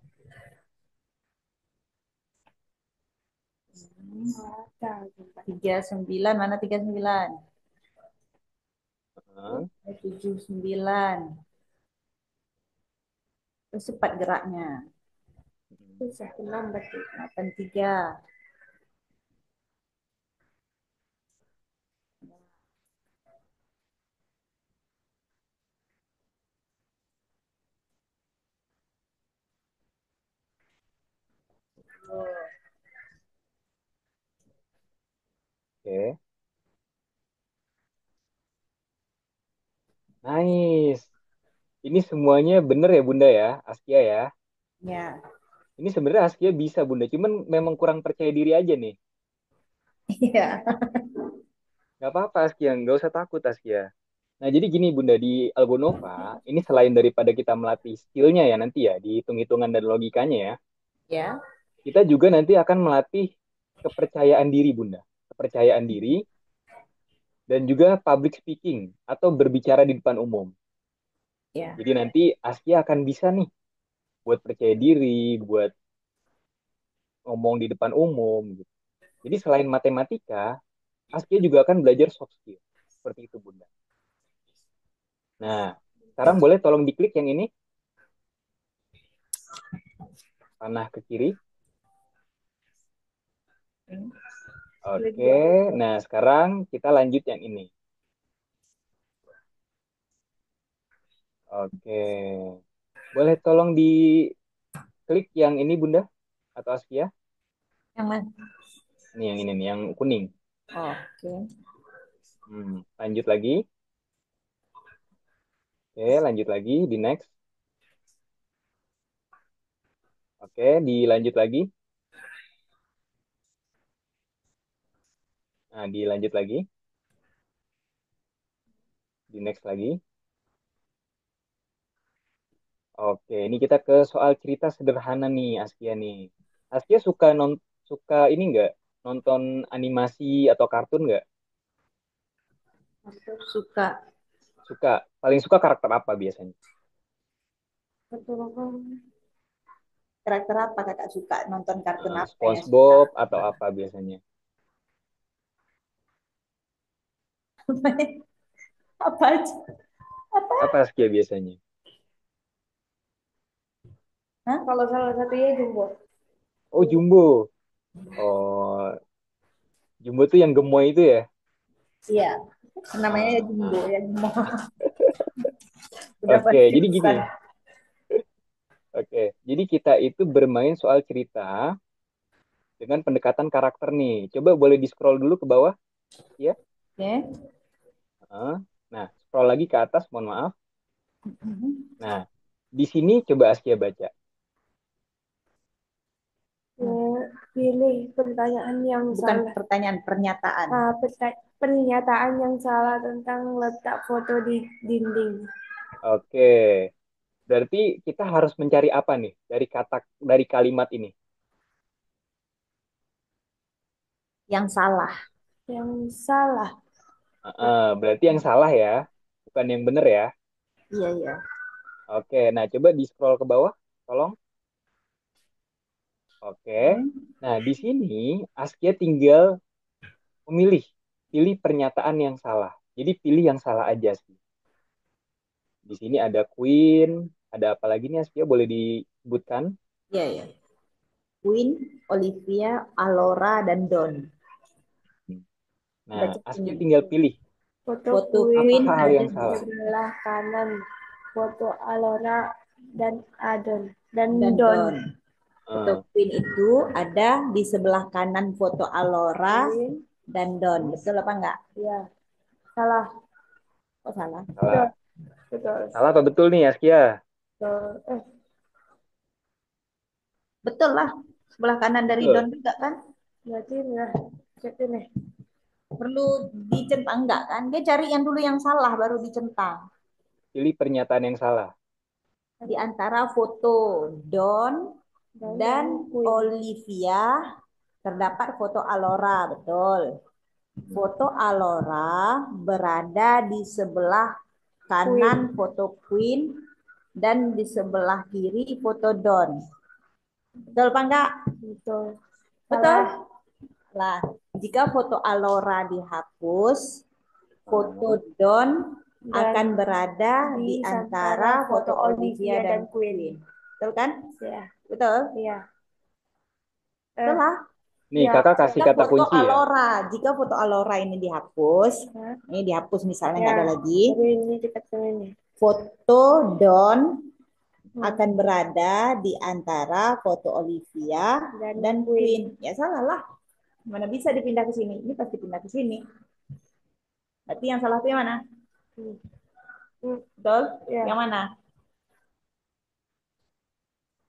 39, mana 39? Heeh. 79. Terus cepat geraknya. Susah, 6 berarti. 83. Oke. Nice. Ini semuanya bener ya, Bunda ya, Askia ya. Ya. Ini sebenarnya Askia bisa, Bunda. Cuman memang kurang percaya diri aja nih. Iya. Gak apa-apa, Askia. Nggak usah takut, Askia. Nah, jadi gini, Bunda. Di Albonova, ini selain daripada kita melatih skillnya ya nanti ya, di hitung-hitungan dan logikanya ya, Ya. kita juga nanti akan melatih kepercayaan diri, Bunda. Kepercayaan diri dan juga public speaking atau berbicara di depan umum. Ya. Jadi nanti Askia akan bisa nih buat percaya diri, buat ngomong di depan umum gitu. Jadi selain matematika, Askia juga akan belajar soft skill. Seperti itu, Bunda. Nah, sekarang boleh tolong diklik yang ini, panah ke kiri. Oke, nah sekarang kita lanjut yang ini. Oke, boleh tolong diklik yang ini, Bunda atau Askia? Yang mana? Ini yang ini nih, yang kuning. Oke. Lanjut lagi. Oke, lanjut lagi di next. Oke, dilanjut lagi. Nah, dilanjut lagi. Di next lagi. Oke, ini kita ke soal cerita sederhana nih, Askia nih. Askia suka ini nggak nonton animasi atau kartun nggak? Aku suka. Suka. Paling suka karakter apa biasanya? Betul apa? Karakter apa kakak suka? Nonton kartun apa yang suka? SpongeBob atau apa biasanya? Apa aja? Apa? Apa Askia biasanya? Hah? Kalau salah satunya Jumbo. Oh, Jumbo. Oh, Jumbo tuh yang gemoy itu ya? Iya. Namanya ya Ah, Jumbo ah. ya Jumbo. Udah Oke, pasti jadi gini. besar. Oke, jadi kita itu bermain soal cerita dengan pendekatan karakter nih. Coba boleh di-scroll dulu ke bawah, ya. Oke. Heeh. Nah, scroll lagi ke atas, mohon maaf. Mhm. Nah, di sini coba Askia baca. Pilih pertanyaan yang Bukan salah. pertanyaan, pernyataan. Pernyataan yang salah tentang letak foto di dinding. Oke, berarti kita harus mencari apa nih dari kalimat ini? Yang salah. Yang salah. Berarti yang salah ya, bukan yang benar ya. Iya, iya. Oke, nah coba di-scroll ke bawah, tolong. Oke. Oke. Nah, di sini Askia tinggal memilih, pilih pernyataan yang salah. Jadi pilih yang salah aja sih. Di sini ada Queen, ada apa lagi nih Askia boleh disebutkan? Iya, iya. Queen, Olivia, Alora, dan Don. Nah, Baca Askia ini. tinggal pilih Foto Foto apa Queen Queen hal ada yang di di salah. sebelah kanan. Foto Alora dan Adon. Dan dan Don. Don. Foto Eh, Queen itu ada di sebelah kanan foto Alora Queen. dan Don. Betul apa enggak? Ya, salah. Oh, salah. Betul. salah. Betul. Salah apa betul nih Askia? Betul. Betul lah. Sebelah kanan dari Don Betul. juga kan? Berarti udah cek ini. Perlu dicentang enggak kan? Dia cari yang dulu yang salah baru dicentang. Pilih pernyataan yang salah. Di antara foto Don dan Queen. Olivia terdapat foto Alora, betul. Foto Alora berada di sebelah kanan foto Queen dan di sebelah kiri foto Don. Betul apa enggak? Betul. Betul. Salah. Lah, jika foto Alora dihapus, foto Eh, Don Dan akan berada di antara foto Olivia dan Queen. Betul kan? Ya, Betul? ya. Betul lah. Nih, Ya, kakak kasih Jika kata foto kunci ya. Alora, jika foto Alora Hah? ini dihapus misalnya Ya. nggak ada lagi, Tapi ini dekat sama ini. foto Don akan berada di antara foto Olivia dan Queen. Ya salah lah. Mana bisa dipindah ke sini? Ini pasti pindah ke sini. Berarti yang salah itu yang mana? Hmm. Hmm. Betul? Ya. Yang mana?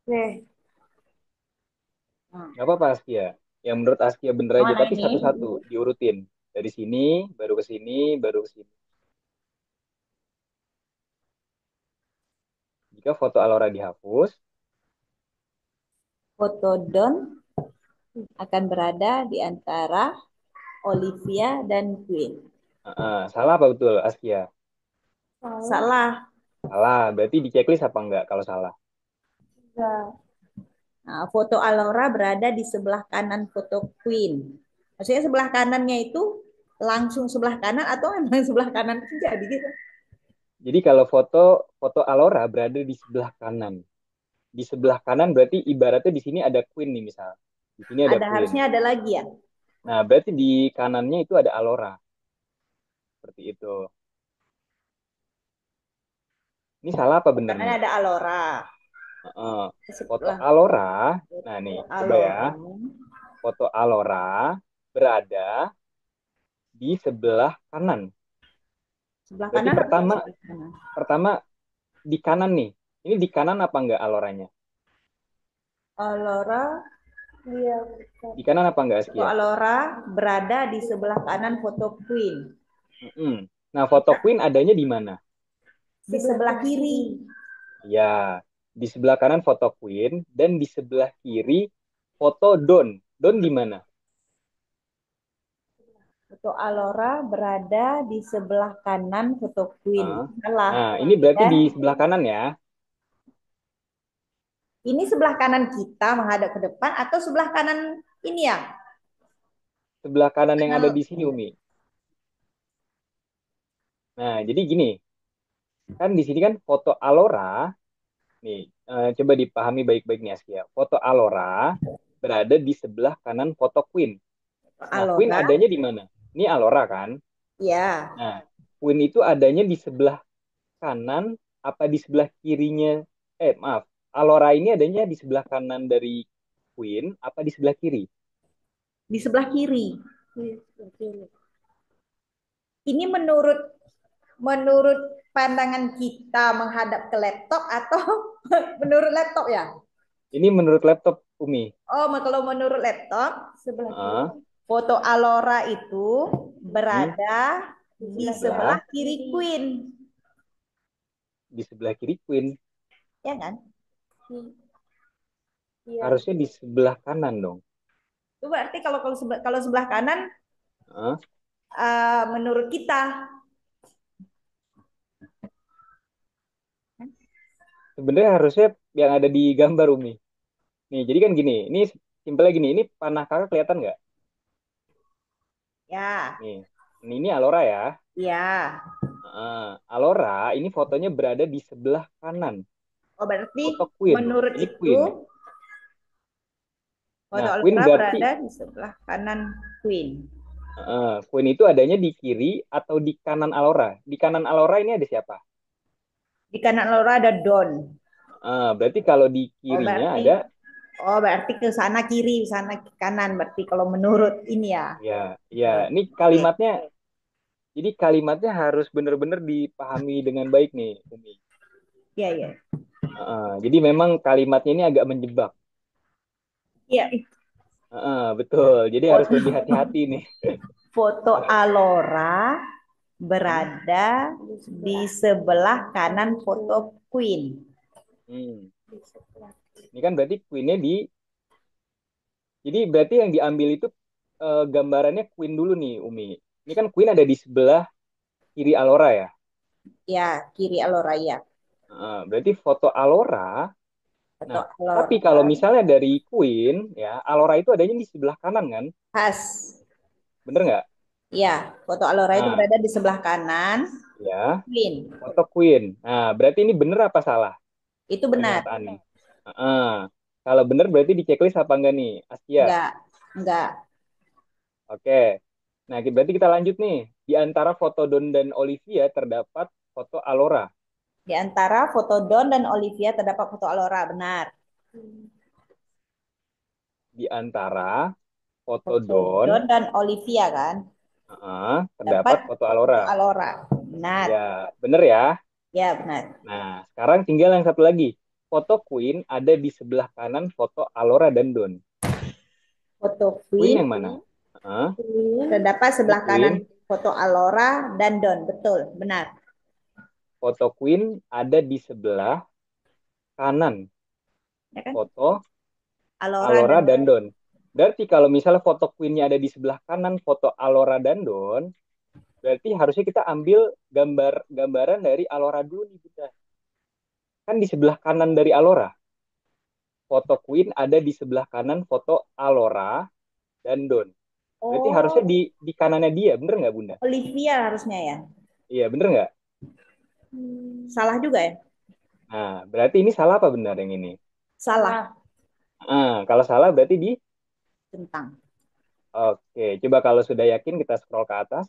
Nih, Hmm. Nggak apa-apa Askia. Yang menurut Askia bener Yang aja, mana tapi ini? satu-satu diurutin. Dari sini, baru ke sini, baru ke sini. Jika foto Alora dihapus, Foto Don akan berada di antara Olivia dan Queen. salah apa betul Askia? salah. Salah. Salah, berarti di checklist apa enggak kalau salah? Ya. Nah, foto Alora berada di sebelah kanan foto Queen. Maksudnya sebelah kanannya itu langsung sebelah kanan atau memang sebelah kanan itu jadi gitu? Jadi kalau foto foto Alora berada di sebelah kanan. Di sebelah kanan berarti ibaratnya di sini ada Queen nih misal. Di sini ada Ada Queen. harusnya ada lagi ya. Nah, berarti di kanannya itu ada Alora. Seperti itu. Ini salah apa bener Karena nih? ada Alora. Heeh. Foto Sebelah Alora. Nah foto nih, coba ya. Alora. Foto Alora berada di sebelah kanan. Sebelah Berarti kanan atau pertama sebelah kanan? pertama di kanan nih. Ini di kanan apa enggak Aloranya? Alora, Dia Di kanan apa enggak foto Askia? Alora berada di sebelah kanan foto Queen. Mm-mm. Nah, foto Queen adanya di mana? Di sebelah kiri. Ya, di sebelah kanan foto Queen dan di sebelah kiri foto Don. Don di mana? Foto Alora berada di sebelah kanan foto Queen. Ah. Salah. Nah, ini berarti Dan di sebelah kanan ya. ini sebelah kanan kita menghadap ke depan atau sebelah kanan ini ya? Sebelah kanan yang ada Kanan di sini, Umi. Nah, jadi gini, kan di sini kan foto Alora. Nih, coba dipahami baik-baik nih Askia. Foto Alora berada di sebelah kanan foto Queen. Nah, Queen Alora, adanya di mana? Ini Alora kan? ya. Nah, Queen itu adanya di sebelah kanan apa di sebelah kirinya? Maaf. Alora ini adanya di sebelah kanan dari Queen apa di sebelah kiri? Di sebelah kiri. Begini. Ini menurut menurut pandangan kita menghadap ke laptop atau menurut laptop ya? Ini menurut laptop Umi. Oh, kalau menurut laptop, Sebelah kiri. Ah, foto Alora itu hmm, berada di ya, sebelah kiri Queen, di sebelah kiri Queen. ya kan? Iya. Harusnya di sebelah kanan dong. Itu berarti kalau sebelah kanan Ah, menurut kita. sebenarnya harusnya yang ada di gambar Umi. Nih, jadi kan gini, ini simpelnya gini, ini panah kakak kelihatan nggak? Ya, Nih, ini Alora ya. ya. Alora ini fotonya berada di sebelah kanan. Oh, berarti Foto Queen, menurut ini itu Queen. foto Nah, Queen Alora berarti berada di sebelah kanan Queen. Queen itu adanya di kiri atau di kanan Alora. Di kanan Alora ini ada siapa? Di kanan Alora ada Don. Berarti kalau di Oh, kirinya berarti ada, ke sana kiri, sana kanan. Berarti kalau menurut ini ya. ya, ya, ini Oke. kalimatnya. Jadi kalimatnya harus benar-benar dipahami dengan baik nih, Umi. Iya, iya. Jadi memang kalimatnya ini agak menjebak. Iya, Betul. Jadi harus foto, lebih hati-hati nih. foto Alora Hmm, berada di sebelah kanan foto Queen. hmm. Di sebelah kiri. Ini kan berarti Queen-nya di. Jadi berarti yang diambil itu gambarannya Queen dulu nih, Umi. Ini kan Queen ada di sebelah kiri Alora ya. Ya, kiri Alora ya. Berarti foto Alora. Foto Nah, tapi kalau Alora misalnya dari Queen ya, Alora itu adanya di sebelah kanan kan? khas. Bener nggak? Ya, foto Alora itu Nah, berada di sebelah kanan ya, Queen. foto Queen. Nah, berarti ini bener apa salah Itu benar. pernyataannya? Heeh. Kalau bener berarti di checklist apa enggak nih, Askia? Enggak, enggak. Oke. Nah, berarti kita lanjut nih. Di antara foto Don dan Olivia terdapat foto Alora. Di antara foto Don dan Olivia terdapat foto Alora, benar. Di antara foto Foto Don, Don dan Olivia kan, terdapat dapat foto foto Alora. Alora. Benar. Ya, bener ya. Ya, benar. Nah, sekarang tinggal yang satu lagi. Foto Queen ada di sebelah kanan foto Alora dan Don. Foto Queen Queen yang mana? Hah? terdapat Ini sebelah kanan Queen. foto Alora dan Don. Betul, benar. Foto Queen ada di sebelah kanan Ya kan? foto Alora Alora dan dan Don. Berarti kalau misalnya foto Queen-nya ada di sebelah kanan foto Alora dan Don, berarti harusnya kita ambil gambaran dari Alora dulu nih, Bunda. Kan di sebelah kanan dari Alora. Foto Queen ada di sebelah kanan foto Alora dan Don. Berarti harusnya Oh, di kanannya dia, bener nggak Bunda? Olivia harusnya ya. Iya, bener nggak? Salah juga ya? Nah, berarti ini salah apa benar yang ini? Salah. Kalau salah berarti di. Tentang. Oke, coba kalau sudah yakin kita scroll ke atas.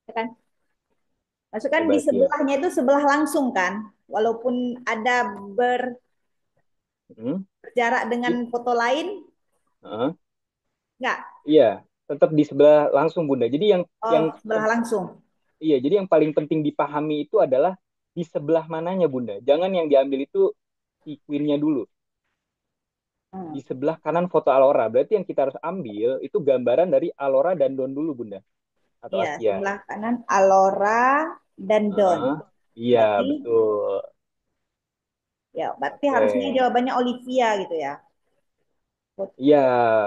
Ya kan? Maksudnya kan di Coba dia. sebelahnya itu sebelah langsung kan. Walaupun ada Hmm, berjarak dengan i- foto lain, heeh. enggak. Iya, tetap di sebelah langsung Bunda. Jadi yang Oh, sebelah langsung. iya, jadi yang paling penting dipahami itu adalah di sebelah mananya Bunda. Jangan yang diambil itu si Queen-nya dulu. Di Hmm. sebelah kanan foto Alora. Berarti yang kita harus ambil itu gambaran dari Alora dan Don dulu Bunda. Atau Iya, Asia. sebelah kanan Alora dan Don. Heeh. Iya, Berarti betul. berarti Oke. harusnya jawabannya Olivia gitu ya. Iya,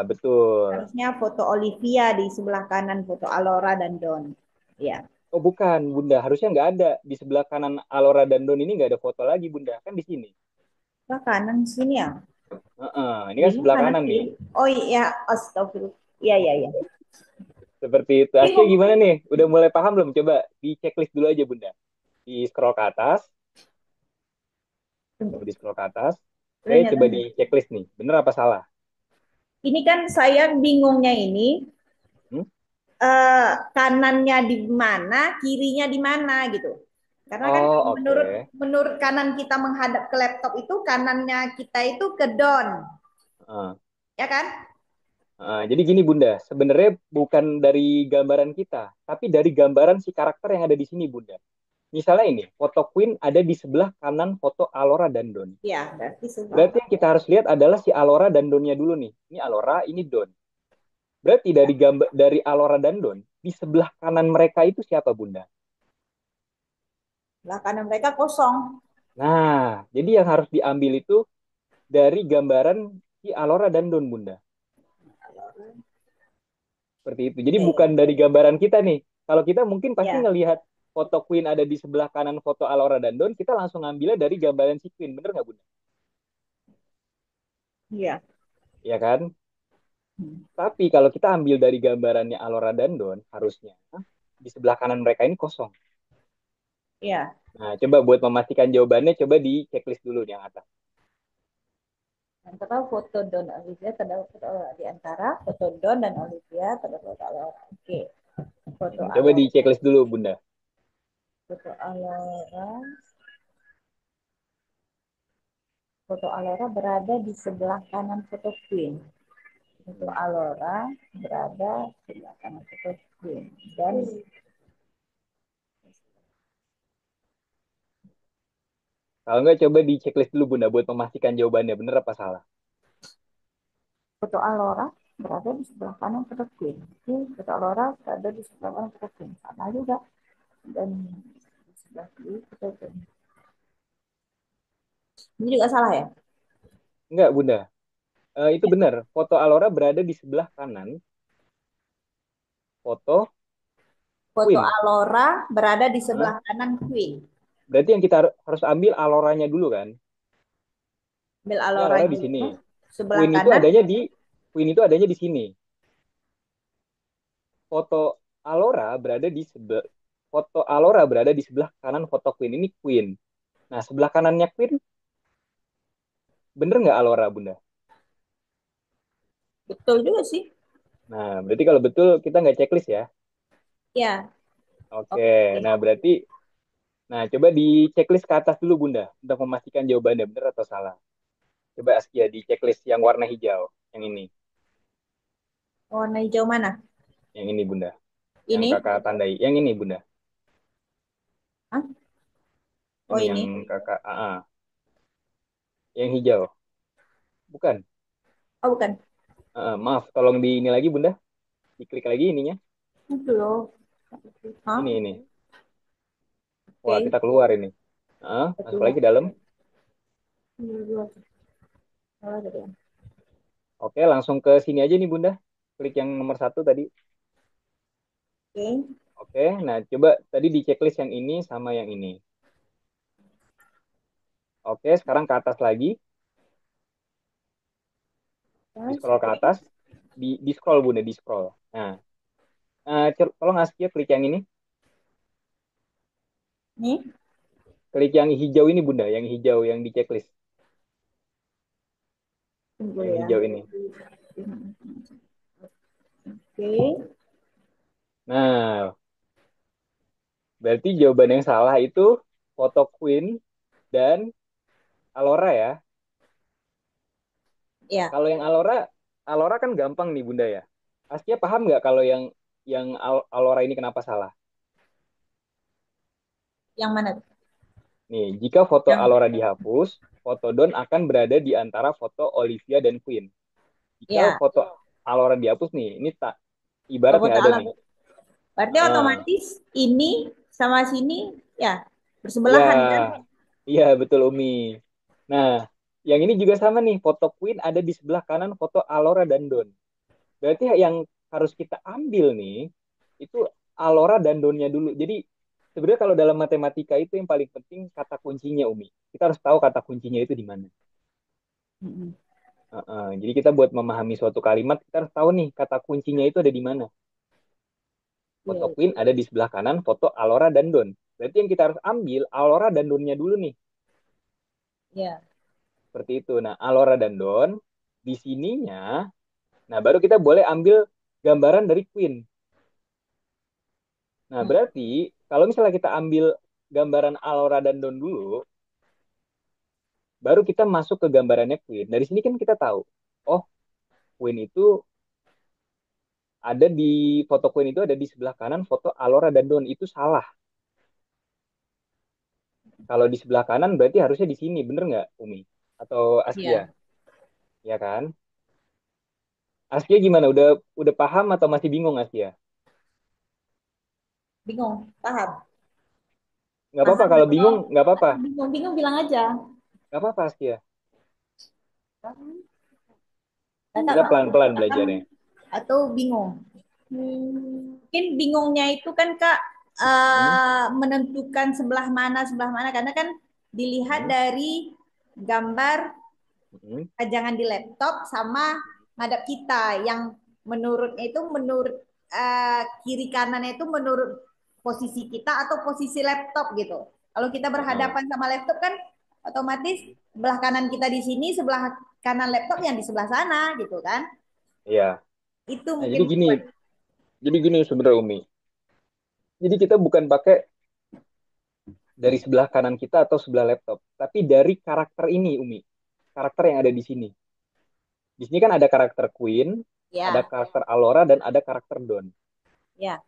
betul. Harusnya foto Olivia di sebelah kanan foto Alora dan Don. Iya. Oh bukan, Bunda. Harusnya nggak ada. Di sebelah kanan Alora dan Don ini nggak ada foto lagi, Bunda. Kan di sini. Sebelah kanan sini ya. Ini kan Jadinya sebelah kanan kanan nih. kiri. Oh iya, astagfirullah. Iya, iya, iya. Seperti itu. Asya Bingung. gimana nih? Udah mulai paham belum? Coba di checklist dulu aja, Bunda. Di scroll ke atas. Coba di scroll ke atas. Oke, Ternyata. coba di checklist nih. Bener apa salah? Ini kan saya bingungnya ini Hmm? kanannya di mana, kirinya di mana gitu. Karena kan Oh, menurut oke. menurut kanan kita menghadap ke laptop itu kanannya kita itu ke down, Heeh. ya kan? Jadi gini Bunda, sebenarnya bukan dari gambaran kita, tapi dari gambaran si karakter yang ada di sini Bunda. Misalnya ini, foto Queen ada di sebelah kanan foto Alora dan Don. Ya, berarti sebelah Berarti yang kita harus lihat adalah si Alora dan Donnya dulu nih. Ini Alora, ini Don. Berarti dari gambar dari Alora dan Don, di sebelah kanan mereka itu siapa Bunda? kanan mereka kosong. Nah, jadi yang harus diambil itu dari gambaran si Alora dan Don Bunda. Seperti itu. Jadi bukan Oke, dari gambaran kita nih. Kalau kita mungkin pasti ya, ngelihat foto Queen ada di sebelah kanan foto Alora dan Don, kita langsung ngambilnya dari gambaran si Queen. Bener nggak Bunda? iya. Ya kan? Hmm. Tapi kalau kita ambil dari gambarannya Alora dan Don, harusnya di sebelah kanan mereka ini kosong. Iya. Nah, coba buat memastikan jawabannya, coba di checklist dulu yang atas. Yang pertama foto Don Olivia terdapat foto Alora di antara foto Don dan Olivia terdapat foto Alora. Oke, foto Coba di Alora, checklist dulu, Bunda. foto Alora, foto Alora berada di sebelah kanan foto Queen. Foto Alora berada di sebelah kanan foto Queen dan Kalau nggak, coba di checklist dulu, Bunda, buat memastikan jawabannya bener apa salah. foto Alora berada di sebelah kanan foto Queen. Oke, foto Alora berada di sebelah kanan foto Queen. Sama juga. Dan di sebelah kiri foto Queen. Ini juga salah ya? Enggak, Bunda. Itu benar. Foto Alora berada di sebelah kanan foto Foto Queen. Alora berada di Hah? sebelah kanan Queen. Berarti yang kita harus ambil Aloranya dulu kan? Ambil Ini Alora Alora di sini. dulu. Sebelah Queen itu kanan. adanya di Queen itu adanya di sini. Foto Alora berada di sebelah Foto Alora berada di sebelah kanan foto Queen. Ini Queen. Nah, sebelah kanannya Queen, bener nggak Alora, Bunda? Betul juga sih. Nah, berarti kalau betul kita nggak checklist ya. Ya, Oke, oke. nah berarti, nah coba di checklist ke atas dulu Bunda, untuk memastikan jawabannya benar atau salah. Coba Askia di checklist yang warna hijau, yang ini, Warna hijau mana? yang ini Bunda, yang Ini? kakak tandai, yang ini Bunda, Hah? Oh ini yang ini. kakak, yang hijau, bukan? Oh bukan. Maaf, tolong di ini lagi Bunda, diklik lagi ininya, Itu loh. Hah? ini. Wah, Oke. kita keluar ini. Masuk lagi Betul. ke dalam. Ini dua. Salah tadi ya. Oke, langsung ke sini aja nih Bunda, klik yang nomor satu tadi. Oke. Oke, nah coba tadi di checklist yang ini sama yang ini. Oke, sekarang ke atas lagi. Di Terus, scroll ke atas, di scroll Bunda, di scroll. Nah, tolong Askia klik yang ini, nih. klik yang hijau ini Bunda, yang hijau yang di checklist, Tunggu yang ya. hijau ini. Oke. Nah, berarti jawaban yang salah itu foto Queen dan Alora ya. Ya. Kalau yang Alora, Alora kan gampang nih Bunda ya. Askia paham nggak kalau yang Alora ini kenapa salah? Yang mana? Nih, jika foto Yang Alora dihapus, foto Don akan berada di antara foto Olivia dan Queen. Jika ya. foto Alora dihapus nih, ini tak ibarat Foto nggak ada alam. nih. Berarti Ah, otomatis ini sama sini ya bersebelahan kan? ya, iya betul Umi. Nah, yang ini juga sama nih, foto Queen ada di sebelah kanan foto Alora dan Don. Berarti yang harus kita ambil nih, itu Alora dan Donnya dulu. Jadi sebenarnya kalau dalam matematika itu yang paling penting kata kuncinya Umi. Kita harus tahu kata kuncinya itu di mana. Mm-mm. Jadi kita buat memahami suatu kalimat, kita harus tahu nih kata kuncinya itu ada di mana. Foto Iya, Queen ada di sebelah kanan, foto Alora dan Don. Berarti yang kita harus ambil Alora dan Donnya dulu nih. iya. Seperti itu. Nah, Alora dan Don di sininya, nah baru kita boleh ambil gambaran dari Queen. Nah, Hmm. berarti kalau misalnya kita ambil gambaran Alora dan Don dulu, baru kita masuk ke gambarannya Queen. Dari sini kan kita tahu, oh Queen itu ada di foto Queen itu ada di sebelah kanan foto Alora dan Don itu salah. Kalau di sebelah kanan berarti harusnya di sini, bener nggak Umi? Atau Askia? Iya, Ya kan? Askia gimana? Udah paham atau masih bingung Askia? bingung, paham. Nggak apa-apa Paham kalau atau bingung, nggak apa-apa. bingung-bingung bilang aja. Nggak apa-apa Askia. Kakak Kita pelan-pelan paham belajarnya. atau bingung? Mungkin bingungnya itu kan Kak Hmm? menentukan sebelah mana karena kan dilihat Hmm? dari gambar Hmm? pajangan di laptop sama ngadap kita yang menurut kiri kanannya itu menurut posisi kita atau posisi laptop gitu. Kalau kita Heeh. berhadapan sama laptop kan otomatis sebelah kanan kita di sini, sebelah kanan laptop yang di sebelah sana gitu kan. Iya. Itu Nah, mungkin jadi gini sebenarnya Umi. Jadi kita bukan pakai dari sebelah kanan kita atau sebelah laptop, tapi dari karakter ini Umi. Karakter yang ada di sini. Di sini kan ada karakter Queen, ada ya, karakter Alora dan ada karakter Don. ya.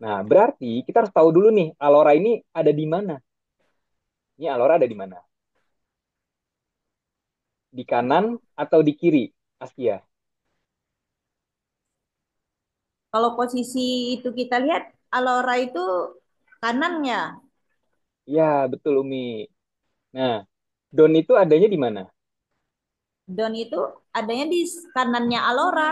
Nah, berarti kita harus tahu dulu nih, Alora ini ada di mana? Ini Alora ada di mana? Di kanan atau di kiri, Askia? Kalau posisi itu kita lihat Alora itu kanannya, Iya, betul Umi. Nah, Don itu adanya di mana? Don itu adanya di kanannya Alora.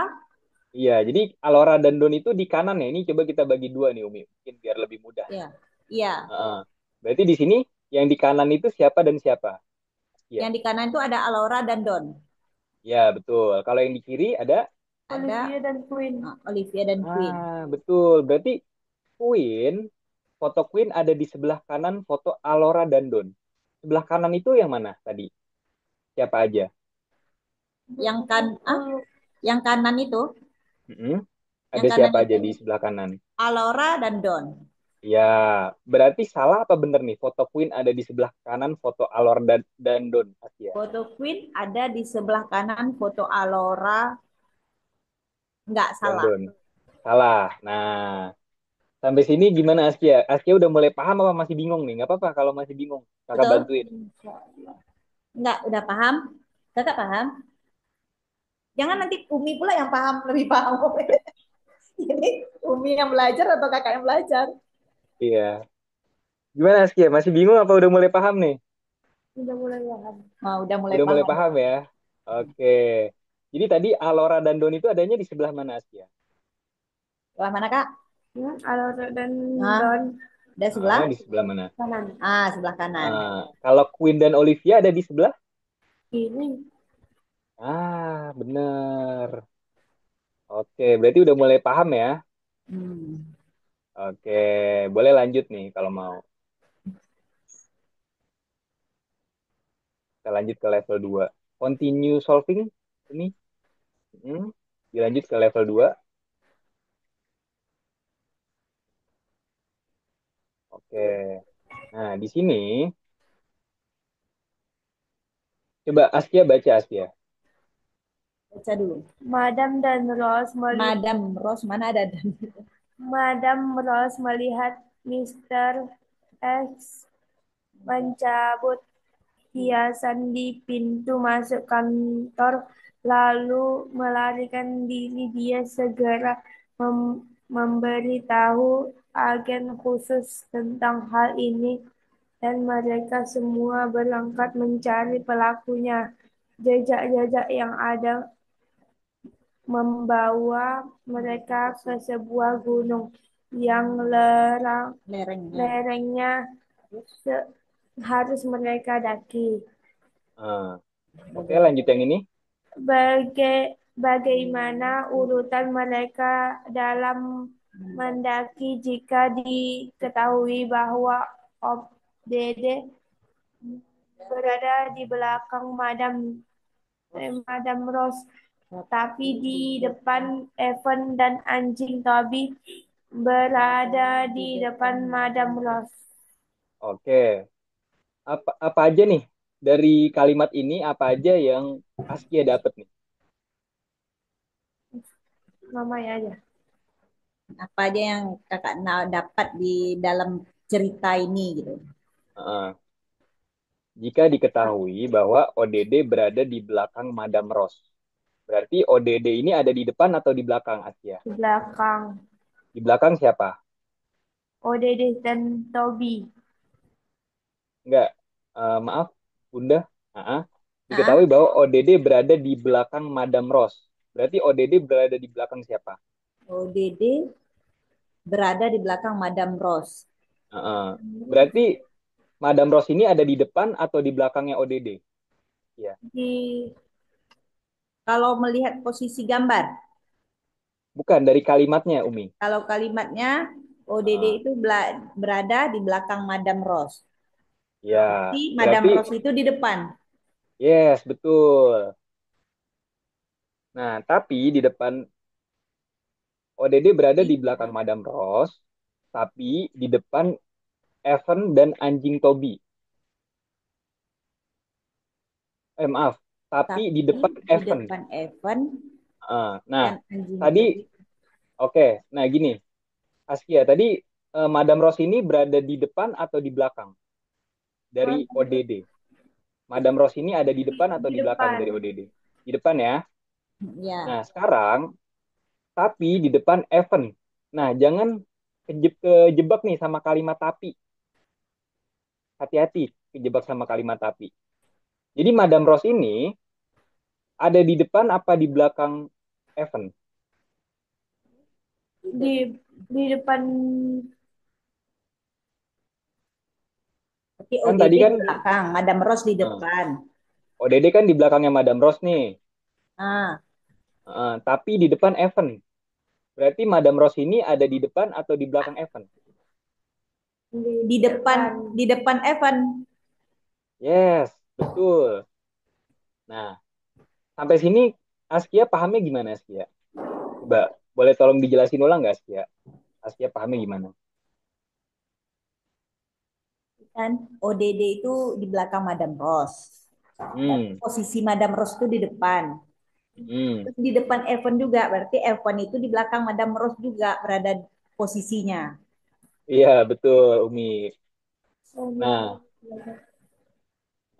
Iya, jadi Alora dan Don itu di kanan ya. Ini coba kita bagi dua nih Umi, mungkin biar lebih mudah. Ya, iya. Heeh. Berarti di sini yang di kanan itu siapa dan siapa? Iya. Yang di kanan itu ada Alora dan Don. Ya, betul. Kalau yang di kiri ada Ada Olivia dan Queen. Olivia dan Queen. betul. Berarti Queen, foto Queen ada di sebelah kanan foto Alora dan Don. Sebelah kanan itu yang mana tadi? Siapa aja? Yang kan yang kanan itu, Mm-mm. yang Ada kanan siapa aja itu di sebelah kanan? Alora dan Don. Ya, berarti salah apa bener nih? Foto Queen ada di sebelah kanan, foto Alora dan Don. Asia Foto Queen ada di sebelah kanan, foto Alora nggak dan salah. Don. Salah. Nah, sampai sini gimana Askia? Askia udah mulai paham apa masih bingung nih? Nggak apa-apa kalau masih bingung. Kakak Betul? bantuin. Nggak, udah paham? Kakak paham? Jangan nanti Umi pula yang paham, lebih paham. Jadi Umi yang belajar atau kakak yang belajar? Iya. Gimana Askia? Masih bingung apa udah mulai paham nih? Udah mulai paham. Oh, udah mulai Udah mulai paham. paham ya? Oke. Jadi tadi Alora dan Don itu adanya di sebelah mana Askia? Sebelah mana kak? Alora dan Nah, Don ada sebelah? Di sebelah mana? kanan. Sebelah kanan. Kalau Queen dan Olivia ada di sebelah? Kiri. Bener. Oke, berarti udah mulai paham ya? Hmm. Oke, boleh lanjut nih kalau mau. Kita lanjut ke level 2. Continue solving ini. Hmm, dilanjut ke level 2. Oke. Nah, di sini coba Askia baca Askia. Baca dulu. Madam dan Rose melihat Madam Rose mana ada dan? Madam Rose melihat Mr. X mencabut hiasan di pintu masuk kantor, lalu melarikan diri. Dia segera memberitahu agen khusus tentang hal ini, dan mereka semua berangkat mencari pelakunya. Jejak-jejak yang ada membawa mereka ke sebuah gunung yang Lerengnya. lerengnya harus mereka daki. Ah, oke, lanjut yang ini. Bagaimana urutan mereka dalam mendaki jika diketahui bahwa Om Dede berada di belakang Madam Rose, tapi di depan Evan dan anjing Toby berada di depan Madam Rose. Oke. Apa aja nih dari kalimat ini apa aja yang Askia dapat nih? Namanya aja. Apa aja yang kakak dapat di dalam cerita ini gitu. Heeh. Jika diketahui bahwa ODD berada di belakang Madam Rose. Berarti ODD ini ada di depan atau di belakang Askia? Di belakang. Di belakang siapa? Odede dan Tobi. Enggak. Maaf, Bunda. Heeh. Hah? Diketahui bahwa ODD berada di belakang Madam Rose. Berarti ODD berada di belakang siapa? ODD berada di belakang Madam Rose. Heeh. Berarti Madam Rose ini ada di depan atau di belakangnya ODD? Ya. Di Kalau melihat posisi gambar, Bukan dari kalimatnya, Umi. kalau kalimatnya ODD Heeh. itu berada di belakang Madam Rose. Ya, Berarti Madam berarti Rose itu di depan. yes, betul. Nah, tapi di depan ODD berada di belakang Madam Rose, tapi di depan Evan dan anjing Toby. Maaf, tapi di Tapi depan di Evan. depan Evan Nah, dan anjing tadi Toby. oke. Nah, gini, Askia, tadi Madam Rose ini berada di depan atau di belakang dari ODD? Madam Rose ini ada di depan atau di di belakang depan. dari ODD? Di depan ya. Ya, Nah, sekarang tapi di depan Evan. Nah, jangan kejebak nih sama kalimat tapi. Hati-hati kejebak sama kalimat tapi. Jadi Madam Rose ini ada di depan apa di belakang Evan? Di di depan. tapi Kan ODD tadi kan di belakang, Madam Rose di eh, depan. ODD kan di belakangnya Madam Rose nih. Ah, Tapi di depan Evan. Berarti Madam Rose ini ada di depan atau di belakang Evan? di depan, di depan Evan. Yes, betul. Nah, sampai sini Askia pahamnya gimana Askia? Coba boleh tolong dijelasin ulang nggak Askia? Askia pahamnya gimana? Kan ODD itu di belakang Madam Rose. Tapi Hmm, posisi Madam Rose itu di depan. hmm. Terus di depan Evan juga, berarti Evan itu di belakang Madam Rose juga berada posisinya. Iya, betul, Umi. Odede. Nah,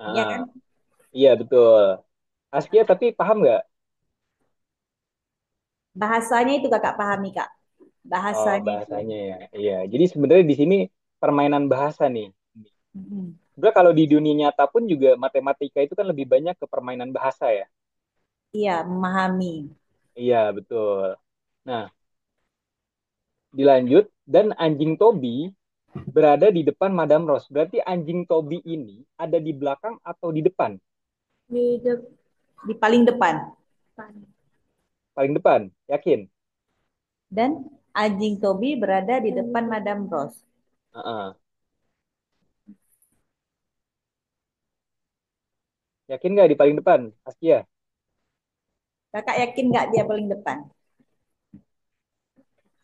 Iya ah, kan? iya betul. Askia tapi paham nggak? Bahasanya itu kakak pahami kak. Oh, Bahasanya itu. bahasanya ya. Iya. Jadi sebenarnya di sini permainan bahasa nih. Mm-mm. Sebenarnya kalau di dunia nyata pun juga matematika itu kan lebih banyak ke permainan bahasa ya. Iya, memahami. Iya, betul. Nah, dilanjut dan anjing Toby berada di depan Madam Rose. Berarti anjing Toby ini ada di belakang atau di depan? Di depan. Di paling depan. Paling depan, yakin? Dan anjing Toby berada di depan Madam Rose. Heeh. Yakin nggak di paling depan, Askia? Kakak yakin nggak dia paling depan?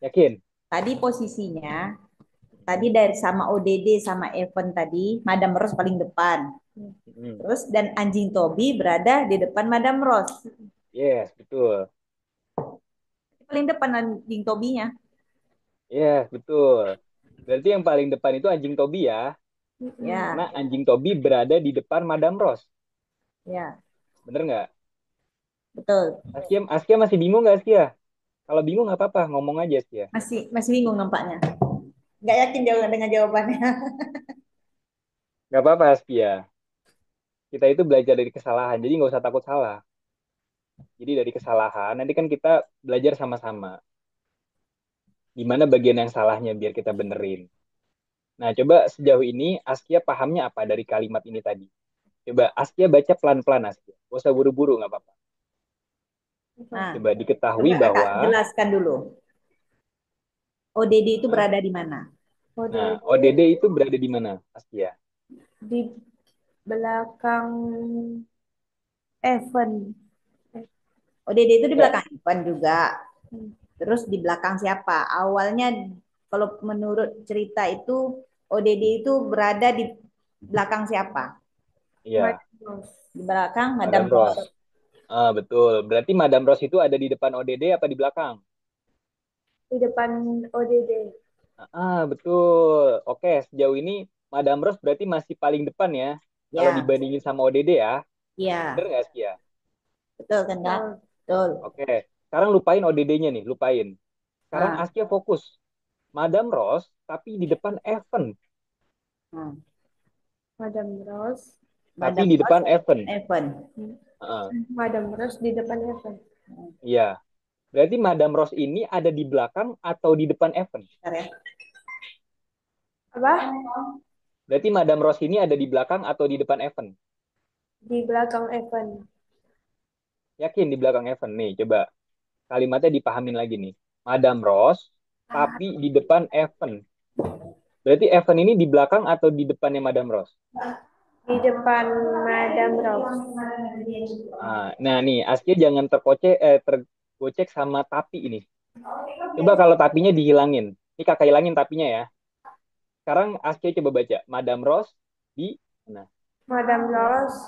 Yakin? Tadi posisinya, tadi dari sama ODD sama Evan tadi, Madam Rose paling depan. Mm. Terus dan anjing Toby berada di depan Madam Rose. Yes, betul. Paling depan anjing Tobinya. Yes, betul. Berarti yang paling depan itu anjing Toby ya. Karena Ya, anjing Toby berada di depan Madam Rose. ya, Bener nggak? betul. Askia masih bingung nggak Askia? Kalau bingung nggak apa-apa, ngomong aja Askia. Masih masih bingung nampaknya. Nggak yakin jawab dengan jawabannya. Nggak apa-apa Askia. Kita itu belajar dari kesalahan, jadi nggak usah takut salah. Jadi dari kesalahan, nanti kan kita belajar sama-sama. Di mana bagian yang salahnya biar kita benerin. Nah, coba sejauh ini Askia pahamnya apa dari kalimat ini tadi? Coba Askia baca pelan-pelan Askia. Gak usah buru-buru, nggak apa-apa. Nah, Coba diketahui coba kakak bahwa, jelaskan dulu. ODD itu eh, berada di mana? nah, Odede ODD itu berada di mana, Askia? di belakang Evan. ODD itu di Enggak. belakang Ivan juga. Terus di belakang siapa? Awalnya kalau menurut cerita itu ODD itu berada di belakang siapa? Iya, Madam Rose. Di belakang Madam Madam Rose. Rose. Ah, betul. Berarti Madam Rose itu ada di depan ODD apa di belakang? Di depan ODD. Betul. Oke, sejauh ini Madam Rose berarti masih paling depan ya. Kalau Ya, dibandingin sama ODD ya. Bener iya, nggak sih ya? betul kan Kak? Oh, Betul. Oke. Sekarang lupain ODD-nya nih, lupain. Sekarang Nah, Askia fokus. Madam Rose, tapi di depan Evan. nah. Madam Rose. Tapi Madam di Rose depan dan Evan. Evan. Heeh. Madam Rose di depan Evan. Iya. Berarti Madam Rose ini ada di belakang atau di depan Evan? Bentar ya. Apa? Berarti Madam Rose ini ada di belakang atau di depan Evan? Di belakang Evan. Yakin di belakang Evan. Nih, coba kalimatnya dipahamin lagi nih. Madam Rose, tapi di depan Evan. Berarti Evan ini di belakang atau di depannya Madam Rose? Di depan Madam Rose. Nah, nih, Askia jangan tergocek sama tapi ini. Coba kalau tapinya dihilangin. Ini kakak hilangin tapinya ya. Sekarang Askia coba baca. Madam Rose di mana? Madam Rose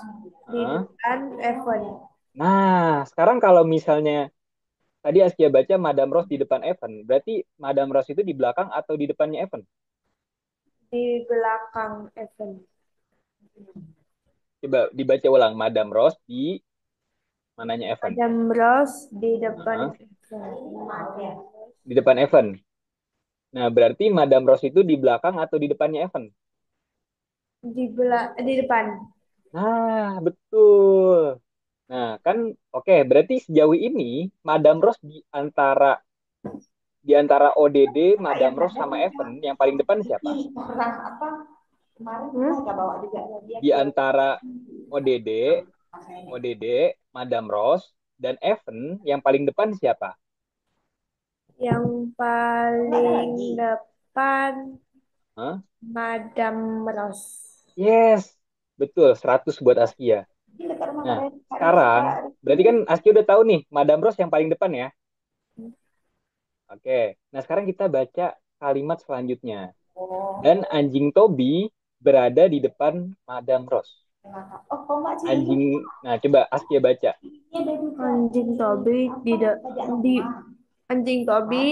di Ah. depan Evan. Nah, sekarang kalau misalnya tadi Askia baca Madam Rose di depan Evan, berarti Madam Rose itu di belakang atau di depannya Evan? Di belakang Evan. Coba dibaca ulang. Madam Rose di mananya Evan? Madam Rose di depan Ah, Evan. di depan Evan. Nah, berarti Madam Rose itu di belakang atau di depannya Evan? Di depan. Nah, betul. Nah, kan oke, berarti sejauh ini Madam Rose di antara ODD, Kakak Madam yang Rose ada sama punya Evan yang paling depan siapa? ini orang apa kemarin Hmm? kakak bawa juga dia Di ke antara ODD, ODD, Madam Rose dan Evan yang paling depan siapa? Yang ada paling lagi. depan Hah? Madam Rose. Yes, betul 100 buat Askia. Ini dekat rumah Nah, Kak sekarang berarti kan Rifki. Askia udah tahu nih Madam Rose yang paling depan ya. Oke. Nah, sekarang kita baca kalimat selanjutnya. Dan Oh, anjing Toby berada di depan Madam Rose. kenapa? Oh, kok Mbak Cirinya Anjing, nah coba Askia baca. ini ada juga. Anjing Toby Apa di de- pajak di rumah? anjing Toby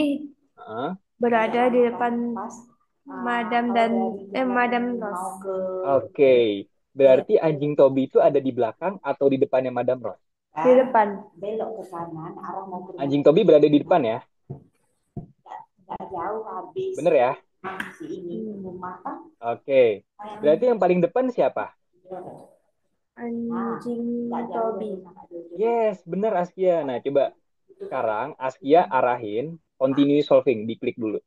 Heeh. berada di depan Pas Madam kalau dan dari Madam mau Rose. ke Oke. Berarti anjing Toby itu ada di belakang atau di depannya Madam Rose? Di depan. belok ke kanan arah mau ke rumah Anjing Toby berada di depan ya. nggak jauh habis Bener ya? si ini rumah kan Oke. Berarti yang paling depan siapa? Anjing nggak jauh Toby. Yes, bener Askia. Nah, coba sekarang Askia arahin continue solving. Diklik dulu.